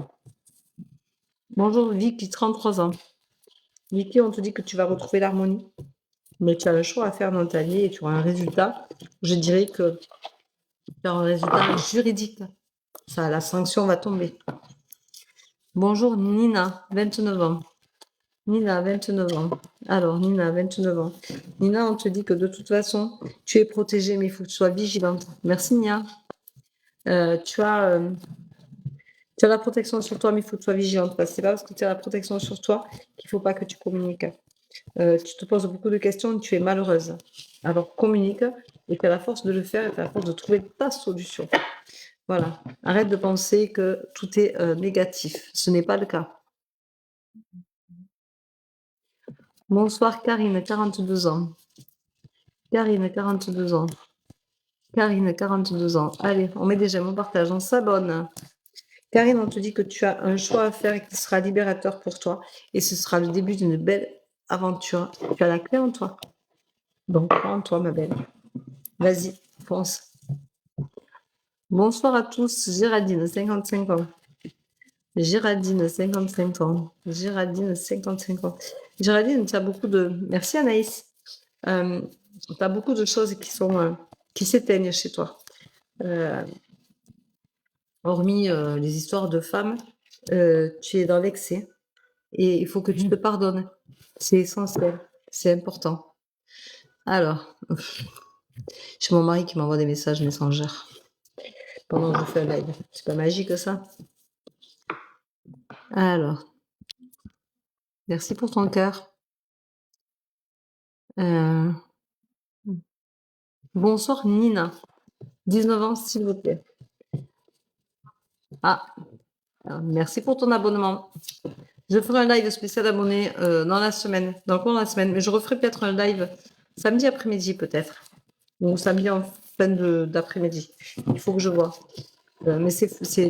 Speaker 1: Bonjour Vicky, 33 ans. Vicky, on te dit que tu vas retrouver l'harmonie, mais tu as le choix à faire dans ta vie et tu auras un résultat. Je dirais que tu auras un résultat juridique. Ça, la sanction va tomber. Bonjour Nina, 29 ans. Nina, 29 ans. Alors, Nina, 29 ans. Nina, on te dit que de toute façon, tu es protégée, mais il faut que tu sois vigilante. Merci, Nia. Tu as la protection sur toi, mais il faut que tu sois vigilante. Parce que c'est pas parce que tu as la protection sur toi qu'il ne faut pas que tu communiques. Tu te poses beaucoup de questions, tu es malheureuse. Alors, communique et tu as la force de le faire et tu as la force de trouver ta solution. Voilà. Arrête de penser que tout est négatif. Ce n'est pas le cas. Bonsoir Karine, 42 ans. Karine, 42 ans. Karine, 42 ans. Allez, on met des j'aime, on partage, on s'abonne. Karine, on te dit que tu as un choix à faire et qui sera libérateur pour toi. Et ce sera le début d'une belle aventure. Tu as la clé en toi. Donc, crois en toi, ma belle. Vas-y, fonce. Bonsoir à tous. Géraldine, 55 ans. Géraldine, 55 ans. Géraldine, 55 ans. Géraldine, tu as beaucoup de... Merci Anaïs. Tu as beaucoup de choses qui s'éteignent chez toi. Hormis les histoires de femmes, tu es dans l'excès et il faut que tu te pardonnes. C'est essentiel, c'est important. Alors, j'ai mon mari qui m'envoie des messages messengers pendant que je fais un live. C'est pas magique ça? Alors, merci pour ton cœur. Bonsoir Nina, 19 ans s'il vous plaît. Ah, merci pour ton abonnement. Je ferai un live spécial abonné dans la semaine, dans le cours de la semaine, mais je referai peut-être un live samedi après-midi peut-être, ou samedi en fin d'après-midi. Il faut que je vois. Mais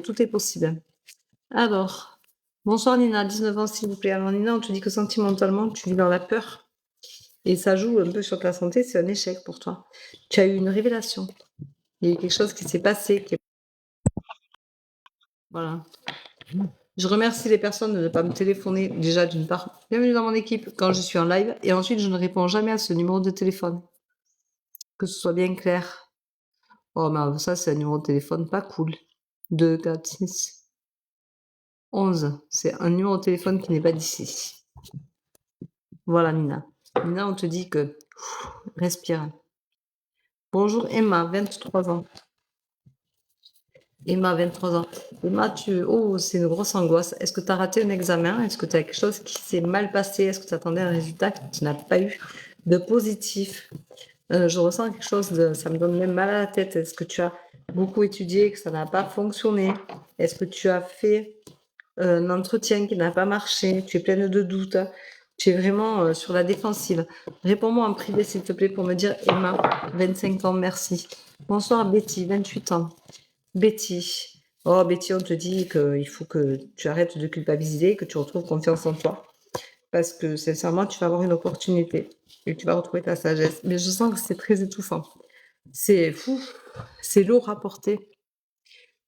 Speaker 1: tout est possible. Alors, bonsoir Nina, 19 ans s'il vous plaît. Alors Nina, on te dit que sentimentalement, tu vis dans la peur et ça joue un peu sur ta santé, c'est un échec pour toi. Tu as eu une révélation. Il y a eu quelque chose qui s'est passé. Voilà. Je remercie les personnes de ne pas me téléphoner déjà d'une part. Bienvenue dans mon équipe quand je suis en live et ensuite je ne réponds jamais à ce numéro de téléphone. Que ce soit bien clair. Oh, mais ça c'est un numéro de téléphone pas cool. 2, 4, 6, 11. C'est un numéro de téléphone qui n'est pas d'ici. Voilà Nina. Nina, on te dit que respire. Bonjour Emma, 23 ans. Emma, 23 ans. Emma, c'est une grosse angoisse. Est-ce que tu as raté un examen? Est-ce que tu as quelque chose qui s'est mal passé? Est-ce que tu attendais un résultat que tu n'as pas eu de positif? Je ressens quelque chose ça me donne même mal à la tête. Est-ce que tu as beaucoup étudié, que ça n'a pas fonctionné? Est-ce que tu as fait un entretien qui n'a pas marché? Tu es pleine de doutes. Tu es vraiment sur la défensive. Réponds-moi en privé, s'il te plaît, pour me dire Emma, 25 ans, merci. Bonsoir Betty, 28 ans. Betty. Oh, Betty, on te dit qu'il faut que tu arrêtes de culpabiliser, que tu retrouves confiance en toi. Parce que, sincèrement, tu vas avoir une opportunité et tu vas retrouver ta sagesse. Mais je sens que c'est très étouffant. C'est fou. C'est lourd à porter.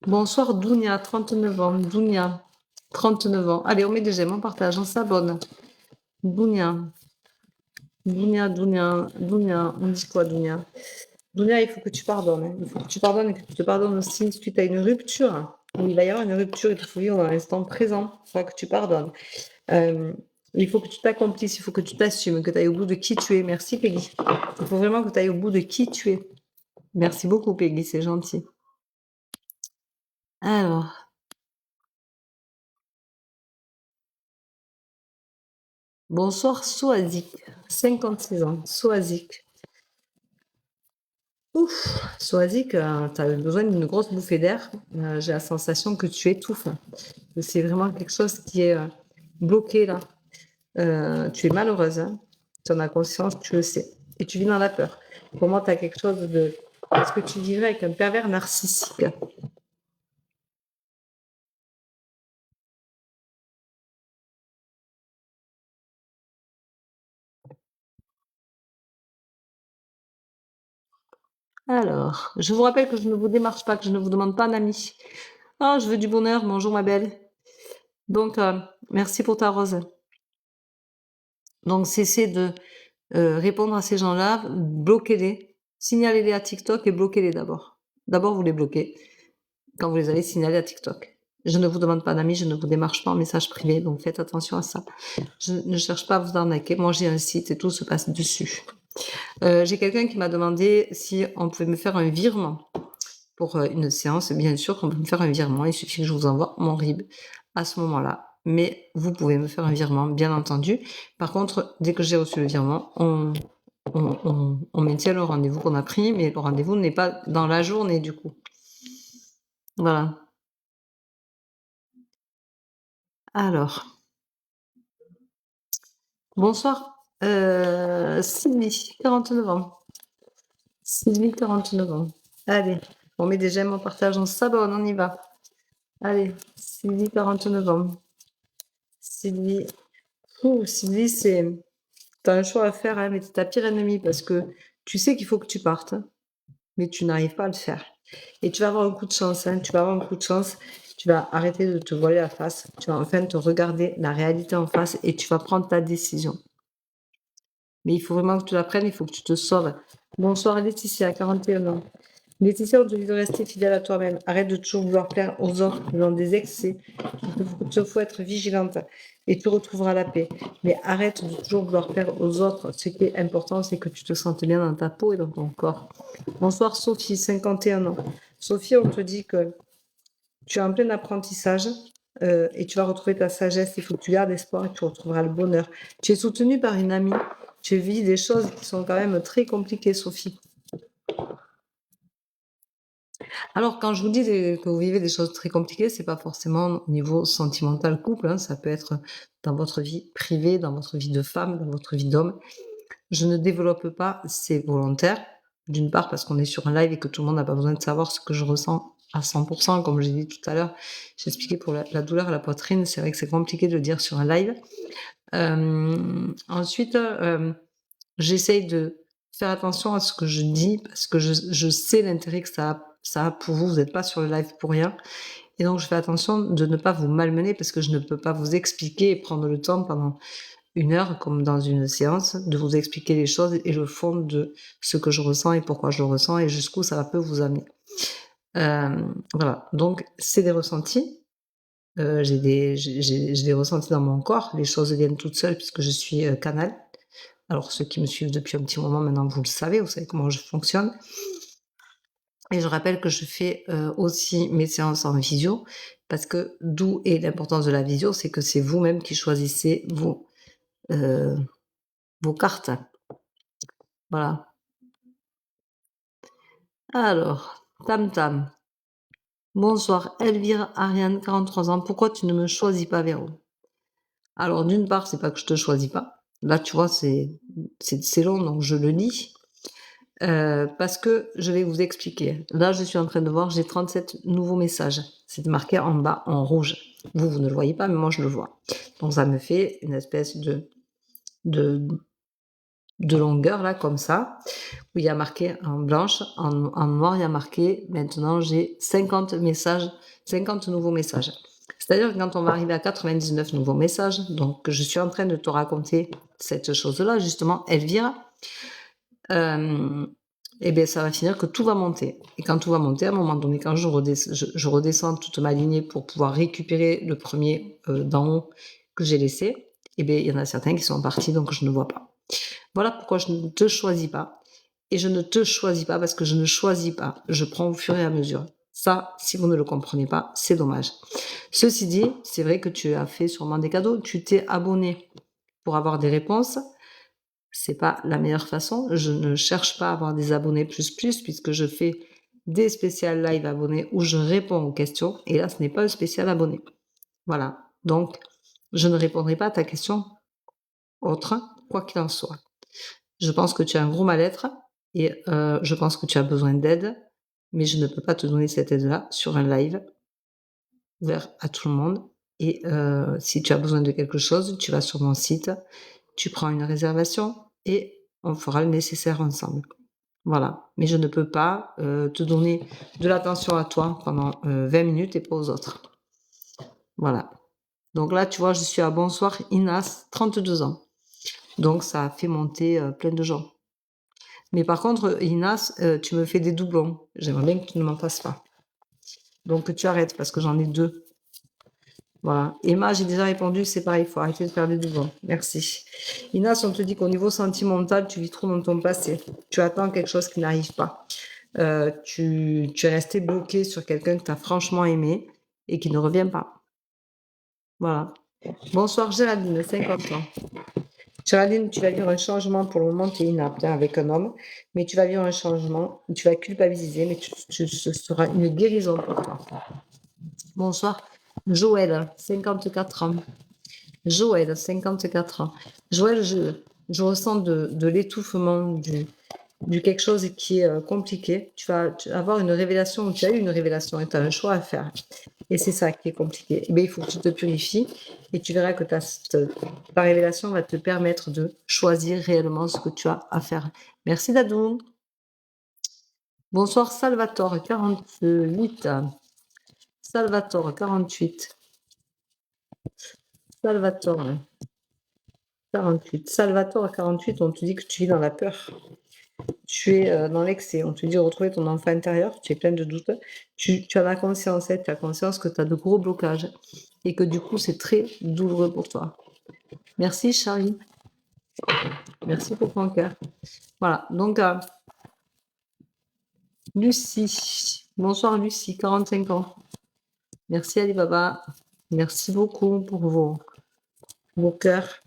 Speaker 1: Bonsoir, Dounia, 39 ans. Dounia, 39 ans. Allez, on met des j'aime, on partage, on s'abonne. Dounia. Dounia, Dounia, Dounia. On dit quoi, Dounia? Dounia, il faut que tu pardonnes. Il faut que tu pardonnes et que tu te pardonnes aussi suite à une rupture. Il va y avoir une rupture, il faut vivre dans l'instant présent. Il faut que tu pardonnes. Il faut que tu t'accomplisses, il faut que tu t'assumes, que tu ailles au bout de qui tu es. Merci, Peggy. Il faut vraiment que tu ailles au bout de qui tu es. Merci beaucoup, Peggy, c'est gentil. Alors. Bonsoir, Soazic. 56 ans. Soazic. Ouf, Soazic, tu as besoin d'une grosse bouffée d'air. J'ai la sensation que tu étouffes. C'est vraiment quelque chose qui est bloqué là. Tu es malheureuse. Hein. Tu en as conscience, tu le sais. Et tu vis dans la peur. Pour moi, tu as quelque chose de... Est-ce que tu vivrais avec un pervers narcissique? Alors, je vous rappelle que je ne vous démarche pas, que je ne vous demande pas un ami. Oh, je veux du bonheur. Bonjour, ma belle. Donc, merci pour ta rose. Donc, cessez de répondre à ces gens-là, bloquez-les, signalez-les à TikTok et bloquez-les d'abord. D'abord, vous les bloquez quand vous les avez signalés à TikTok. Je ne vous demande pas d'amis, je ne vous démarche pas en message privé, donc faites attention à ça. Je ne cherche pas à vous arnaquer. Moi, j'ai un site et tout se passe dessus. J'ai quelqu'un qui m'a demandé si on pouvait me faire un virement pour une séance. Bien sûr qu'on peut me faire un virement. Il suffit que je vous envoie mon RIB à ce moment-là. Mais vous pouvez me faire un virement, bien entendu. Par contre, dès que j'ai reçu le virement, on maintient le rendez-vous qu'on a pris, mais le rendez-vous n'est pas dans la journée, du coup. Voilà. Alors. Bonsoir. Sylvie, 49 ans. Sylvie, 49 ans. Allez, on met des j'aime, on partage, on s'abonne, on y va. Allez, Sylvie, 49 ans. Sylvie, Sylvie, t'as un choix à faire, hein, mais t'es ta pire ennemie parce que tu sais qu'il faut que tu partes, hein, mais tu n'arrives pas à le faire. Et tu vas avoir un coup de chance, hein, tu vas avoir un coup de chance. Tu vas arrêter de te voiler la face. Tu vas enfin te regarder la réalité en face et tu vas prendre ta décision. Mais il faut vraiment que tu la prennes, il faut que tu te sauves. Bonsoir Laetitia, 41 ans. Laetitia, on te dit de rester fidèle à toi-même. Arrête de toujours vouloir plaire aux autres dans des excès. Il te faut être vigilante et tu retrouveras la paix. Mais arrête de toujours vouloir plaire aux autres. Ce qui est important, c'est que tu te sentes bien dans ta peau et dans ton corps. Bonsoir Sophie, 51 ans. Sophie, on te dit que tu es en plein apprentissage et tu vas retrouver ta sagesse. Il faut que tu gardes espoir et tu retrouveras le bonheur. Tu es soutenue par une amie. Tu vis des choses qui sont quand même très compliquées, Sophie. Alors, quand je vous dis que vous vivez des choses très compliquées, c'est pas forcément au niveau sentimental couple, hein, ça peut être dans votre vie privée, dans votre vie de femme, dans votre vie d'homme. Je ne développe pas, c'est volontaire. D'une part parce qu'on est sur un live et que tout le monde n'a pas besoin de savoir ce que je ressens à 100%, comme j'ai dit tout à l'heure. J'ai expliqué pour la douleur à la poitrine, c'est vrai que c'est compliqué de le dire sur un live. Ensuite, j'essaye de faire attention à ce que je dis parce que je sais l'intérêt que ça a pour vous. Vous n'êtes pas sur le live pour rien. Et donc, je fais attention de ne pas vous malmener parce que je ne peux pas vous expliquer et prendre le temps pendant 1 heure, comme dans une séance, de vous expliquer les choses et le fond de ce que je ressens et pourquoi je le ressens et jusqu'où ça peut vous amener. Voilà. Donc, c'est des ressentis. J'ai des ressentis dans mon corps. Les choses viennent toutes seules puisque je suis canal. Alors, ceux qui me suivent depuis un petit moment maintenant, vous le savez comment je fonctionne. Et je rappelle que je fais aussi mes séances en visio, parce que d'où est l'importance de la visio, c'est que c'est vous-même qui choisissez vos cartes. Voilà. Alors, Tam Tam. Bonsoir, Elvire Ariane, 43 ans. Pourquoi tu ne me choisis pas, Véro? Alors, d'une part, c'est pas que je te choisis pas. Là, tu vois, c'est long, donc je le lis. Parce que je vais vous expliquer. Là, je suis en train de voir, j'ai 37 nouveaux messages. C'est marqué en bas en rouge. Vous ne le voyez pas, mais moi, je le vois. Donc, ça me fait une espèce de longueur, là, comme ça, où il y a marqué en blanche, en noir, il y a marqué, maintenant, j'ai 50 messages, 50 nouveaux messages. C'est-à-dire que quand on va arriver à 99 nouveaux messages, donc je suis en train de te raconter cette chose-là, justement, Elvire, et bien ça va finir que tout va monter. Et quand tout va monter, à un moment donné, quand je redescends toute ma lignée pour pouvoir récupérer le premier d'en haut que j'ai laissé, et bien il y en a certains qui sont partis, donc je ne vois pas. Voilà pourquoi je ne te choisis pas. Et je ne te choisis pas parce que je ne choisis pas. Je prends au fur et à mesure. Ça, si vous ne le comprenez pas, c'est dommage. Ceci dit, c'est vrai que tu as fait sûrement des cadeaux. Tu t'es abonné pour avoir des réponses. C'est pas la meilleure façon. Je ne cherche pas à avoir des abonnés plus puisque je fais des spéciales live abonnés où je réponds aux questions. Et là, ce n'est pas un spécial abonné. Voilà. Donc, je ne répondrai pas à ta question autre, quoi qu'il en soit. Je pense que tu as un gros mal-être et je pense que tu as besoin d'aide, mais je ne peux pas te donner cette aide-là sur un live ouvert à tout le monde. Et si tu as besoin de quelque chose, tu vas sur mon site, tu prends une réservation et on fera le nécessaire ensemble. Voilà. Mais je ne peux pas te donner de l'attention à toi pendant 20 minutes et pas aux autres. Voilà. Donc là, tu vois, je suis à Bonsoir Inas, 32 ans. Donc ça a fait monter plein de gens. Mais par contre, Inas, tu me fais des doublons. J'aimerais bien que tu ne m'en fasses pas. Donc tu arrêtes parce que j'en ai 2. Voilà. Emma, j'ai déjà répondu, c'est pareil, il faut arrêter de faire des doublons. Merci. Inas, on te dit qu'au niveau sentimental, tu vis trop dans ton passé. Tu attends quelque chose qui n'arrive pas. Tu es resté bloqué sur quelqu'un que tu as franchement aimé et qui ne revient pas. Voilà. Bonsoir Géraldine, 50 ans. Géraldine, tu vas vivre un changement. Pour le moment, tu es inapte avec un homme, mais tu vas vivre un changement. Tu vas culpabiliser, mais ce sera une guérison pour toi. Bonsoir. Joël, 54 ans. Joël, 54 ans. Joël, je ressens de l'étouffement, du quelque chose qui est compliqué. Tu vas avoir une révélation, tu as eu une révélation et tu as un choix à faire. Et c'est ça qui est compliqué. Eh bien, il faut que tu te purifies et tu verras que ta révélation va te permettre de choisir réellement ce que tu as à faire. Merci Dadou. Bonsoir Salvatore, 48. Salvatore, 48. Salvatore, 48. Salvatore, 48, on te dit que tu vis dans la peur. Tu es dans l'excès. On te dit retrouver ton enfant intérieur. Tu es plein de doutes. Tu as la conscience, tu as conscience que tu as de gros blocages et que du coup, c'est très douloureux pour toi. Merci Charlie. Merci pour ton cœur. Voilà, donc Lucie. Bonsoir Lucie, 45 ans. Merci Alibaba. Merci beaucoup pour vos cœurs.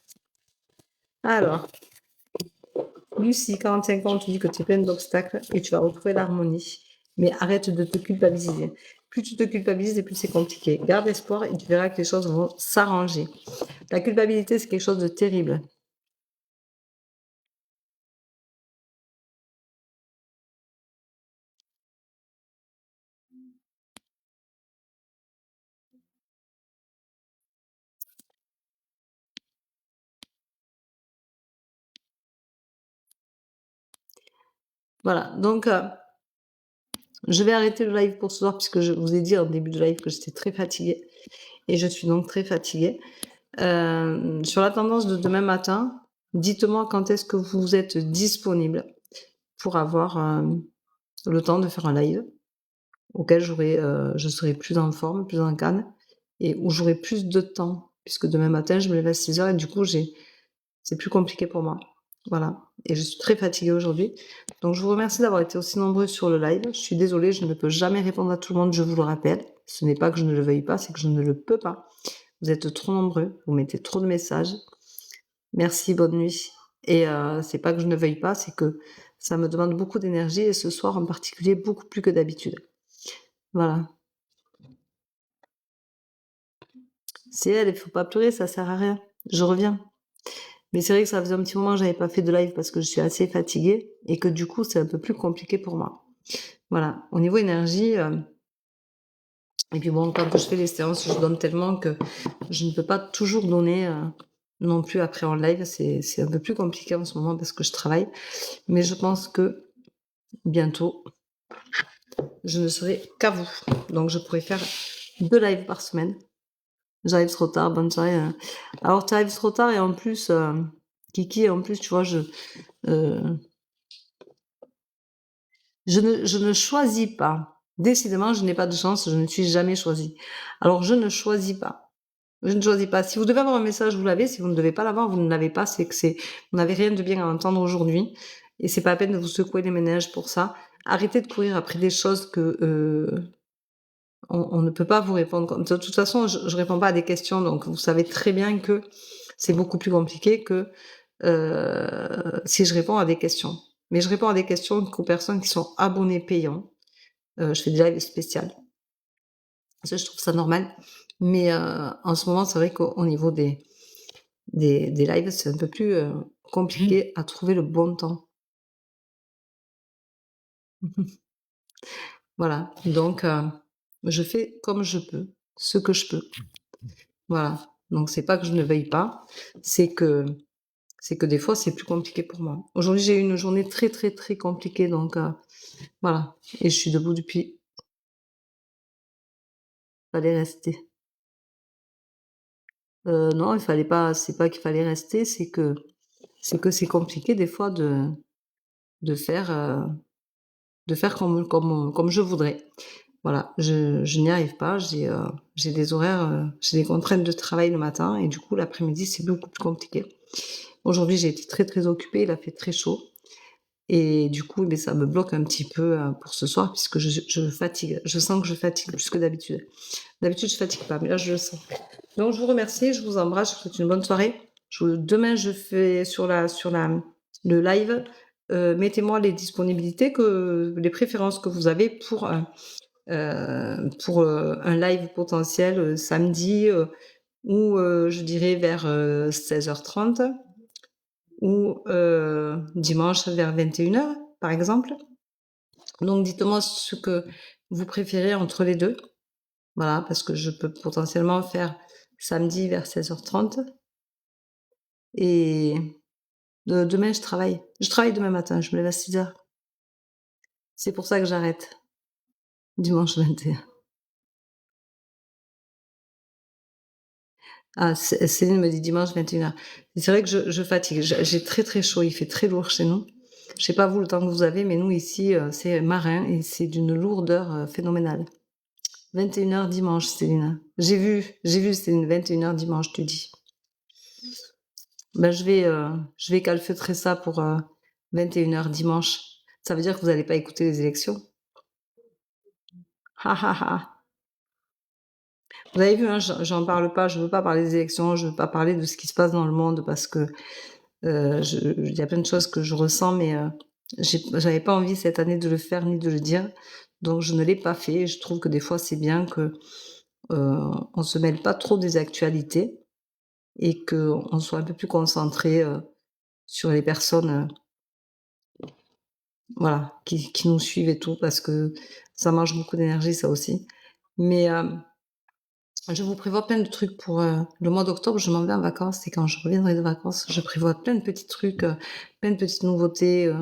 Speaker 1: Alors, Lucie, 45 ans, tu dis que tu es pleine d'obstacles et tu vas retrouver l'harmonie. Mais arrête de te culpabiliser. Plus tu te culpabilises et plus c'est compliqué. Garde espoir et tu verras que les choses vont s'arranger. La culpabilité, c'est quelque chose de terrible. Voilà, donc je vais arrêter le live pour ce soir puisque je vous ai dit en début de live que j'étais très fatiguée. Et je suis donc très fatiguée. Sur la tendance de demain matin, dites-moi quand est-ce que vous êtes disponible pour avoir le temps de faire un live auquel je serai plus en forme, plus en canne et où j'aurai plus de temps puisque demain matin, je me lève à 6h et du coup, c'est plus compliqué pour moi. Voilà. Et je suis très fatiguée aujourd'hui. Donc, je vous remercie d'avoir été aussi nombreux sur le live. Je suis désolée, je ne peux jamais répondre à tout le monde, je vous le rappelle. Ce n'est pas que je ne le veuille pas, c'est que je ne le peux pas. Vous êtes trop nombreux, vous mettez trop de messages. Merci, bonne nuit. Et c'est pas que je ne veuille pas, c'est que ça me demande beaucoup d'énergie et ce soir en particulier beaucoup plus que d'habitude. Voilà. C'est elle, il faut pas pleurer, ça sert à rien. Je reviens. Mais c'est vrai que ça faisait un petit moment que j'avais pas fait de live parce que je suis assez fatiguée et que du coup c'est un peu plus compliqué pour moi. Voilà. Au niveau énergie, et puis bon, quand je fais les séances, je donne tellement que je ne peux pas toujours donner non plus après en live. C'est un peu plus compliqué en ce moment parce que je travaille. Mais je pense que bientôt, je ne serai qu'à vous. Donc je pourrais faire 2 lives par semaine. J'arrive trop tard, bonne soirée. Alors tu arrives trop tard et en plus, Kiki, en plus, tu vois, je ne choisis pas. Décidément, je n'ai pas de chance, je ne suis jamais choisie. Alors je ne choisis pas. Je ne choisis pas. Si vous devez avoir un message, vous l'avez. Si vous ne devez pas l'avoir, vous ne l'avez pas. C'est que vous n'avez rien de bien à entendre aujourd'hui. Et c'est pas la peine de vous secouer les ménages pour ça. Arrêtez de courir après des choses que on ne peut pas vous répondre. De toute façon, je réponds pas à des questions, donc vous savez très bien que c'est beaucoup plus compliqué que si je réponds à des questions. Mais je réponds à des questions qu'aux personnes qui sont abonnés payants. Je fais des lives spéciaux. Ça, je trouve ça normal. Mais en ce moment, c'est vrai qu'au niveau des lives, c'est un peu plus compliqué à trouver le bon temps. Voilà. Donc, je fais comme je peux, ce que je peux. Voilà. Donc, c'est pas que je ne veuille pas, c'est que des fois, c'est plus compliqué pour moi. Aujourd'hui, j'ai eu une journée très, très, très compliquée. Donc, voilà. Et je suis debout depuis. Fallait rester. Non, il fallait pas. C'est pas qu'il fallait rester, c'est que c'est compliqué des fois de faire comme je voudrais. Voilà, je n'y arrive pas. J'ai des horaires, j'ai des contraintes de travail le matin et du coup l'après-midi c'est beaucoup plus compliqué. Aujourd'hui j'ai été très très occupée, il a fait très chaud et du coup ça me bloque un petit peu pour ce soir puisque je fatigue. Je sens que je fatigue plus que d'habitude. D'habitude je fatigue pas, mais là je le sens. Donc je vous remercie, je vous embrasse, je vous souhaite une bonne soirée. Demain je fais sur le live. Mettez-moi les disponibilités les préférences que vous avez pour un live potentiel samedi ou je dirais vers 16h30 ou dimanche vers 21h par exemple. Donc dites-moi ce que vous préférez entre les deux. Voilà, parce que je peux potentiellement faire samedi vers 16h30 et demain je travaille. Je travaille demain matin, je me lève à 6h. C'est pour ça que j'arrête, dimanche 21. Ah, Céline me dit dimanche 21h. C'est vrai que je fatigue. J'ai très, très chaud, il fait très lourd chez nous. Je sais pas vous le temps que vous avez, mais nous ici, c'est marin et c'est d'une lourdeur, phénoménale. 21h dimanche, Céline. J'ai vu Céline, 21h dimanche, tu dis. Ben, je vais calfeutrer ça pour 21h dimanche. Ça veut dire que vous n'allez pas écouter les élections. Ha ha ha. Vous avez vu, hein, j'en parle pas, je veux pas parler des élections, je veux pas parler de ce qui se passe dans le monde parce que il y a plein de choses que je ressens, mais j'avais pas envie cette année de le faire ni de le dire, donc je ne l'ai pas fait. Je trouve que des fois c'est bien que on se mêle pas trop des actualités et que on soit un peu plus concentré sur les personnes, voilà, qui nous suivent et tout, parce que ça mange beaucoup d'énergie, ça aussi. Mais je vous prévois plein de trucs pour le mois d'octobre. Je m'en vais en vacances et quand je reviendrai de vacances, je prévois plein de petits trucs, plein de petites nouveautés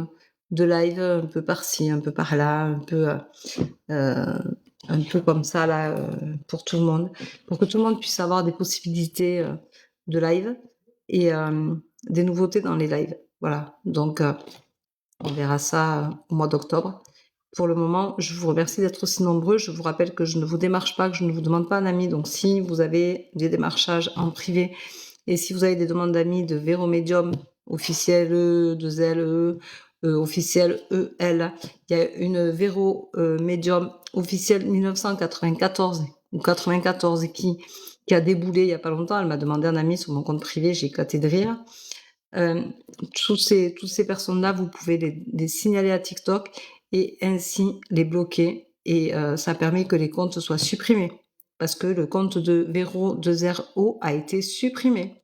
Speaker 1: de live, un peu par-ci, un peu par-là, euh, un peu comme ça là, pour tout le monde, pour que tout le monde puisse avoir des possibilités de live et des nouveautés dans les lives. Voilà. Donc on verra ça au mois d'octobre. Pour le moment, je vous remercie d'être aussi nombreux. Je vous rappelle que je ne vous démarche pas, que je ne vous demande pas un ami. Donc, si vous avez des démarchages en privé et si vous avez des demandes d'amis de Vero Medium officiel E, de Zelle E, officiel EL, il y a une Vero Medium officielle 1994 ou 94 qui a déboulé il y a pas longtemps. Elle m'a demandé un ami sur mon compte privé. J'ai éclaté de rire. Toutes ces personnes-là, vous pouvez les signaler à TikTok et ainsi les bloquer. Et ça permet que les comptes soient supprimés. Parce que le compte de Vero 2RO a été supprimé.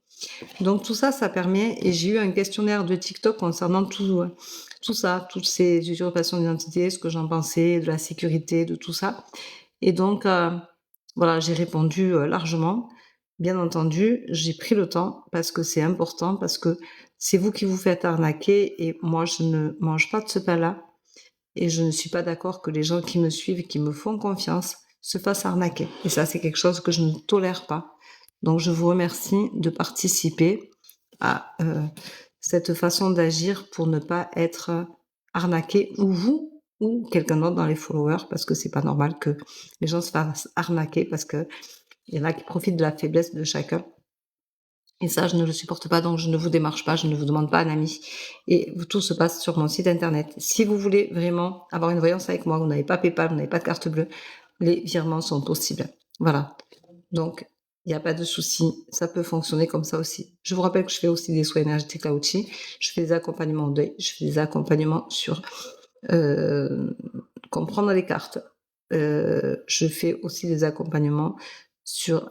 Speaker 1: Donc tout ça, ça permet, et j'ai eu un questionnaire de TikTok concernant tout ça, toutes ces usurpations d'identité, ce que j'en pensais, de la sécurité, de tout ça. Et donc, voilà, j'ai répondu largement. Bien entendu, j'ai pris le temps parce que c'est important, parce que c'est vous qui vous faites arnaquer et moi, je ne mange pas de ce pain-là et je ne suis pas d'accord que les gens qui me suivent, qui me font confiance, se fassent arnaquer. Et ça, c'est quelque chose que je ne tolère pas. Donc, je vous remercie de participer à cette façon d'agir pour ne pas être arnaqué, ou vous, ou quelqu'un d'autre dans les followers, parce que c'est pas normal que les gens se fassent arnaquer, parce que il y en a qui profitent de la faiblesse de chacun. Et ça, je ne le supporte pas, donc je ne vous démarche pas, je ne vous demande pas un ami. Et tout se passe sur mon site internet. Si vous voulez vraiment avoir une voyance avec moi, vous n'avez pas PayPal, vous n'avez pas de carte bleue, les virements sont possibles. Voilà. Donc, il n'y a pas de souci, ça peut fonctionner comme ça aussi. Je vous rappelle que je fais aussi des soins énergétiques à outils, je fais des accompagnements en deuil, je fais des accompagnements sur comprendre les cartes. Je fais aussi des accompagnements sur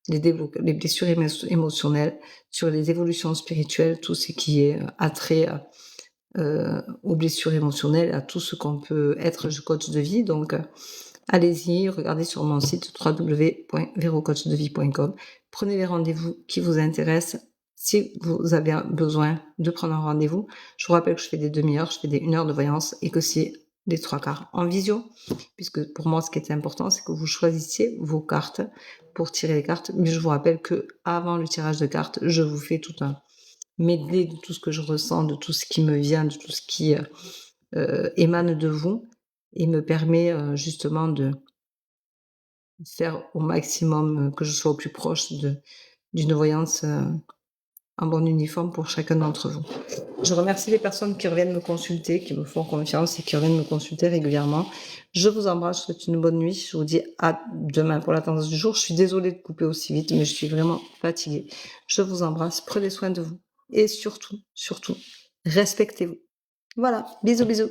Speaker 1: les blessures émotionnelles, sur les évolutions spirituelles, tout ce qui est attrait aux blessures émotionnelles, à tout ce qu'on peut être coach de vie. Donc, allez-y, regardez sur mon site www.verocoachdevie.com. Prenez les rendez-vous qui vous intéressent. Si vous avez besoin de prendre un rendez-vous, je vous rappelle que je fais des demi-heures, je fais des 1 heure de voyance et que c'est des 3/4 en visio, puisque pour moi, ce qui était important, c'est que vous choisissiez vos cartes pour tirer les cartes. Mais je vous rappelle que avant le tirage de cartes, je vous fais tout un medley de tout ce que je ressens, de tout ce qui me vient, de tout ce qui émane de vous et me permet justement de faire au maximum, que je sois au plus proche d'une voyance en bon uniforme pour chacun d'entre vous. Je remercie les personnes qui reviennent me consulter, qui me font confiance et qui reviennent me consulter régulièrement. Je vous embrasse, je vous souhaite une bonne nuit. Je vous dis à demain pour la tendance du jour. Je suis désolée de couper aussi vite, mais je suis vraiment fatiguée. Je vous embrasse, prenez soin de vous et surtout, surtout, respectez-vous. Voilà, bisous, bisous.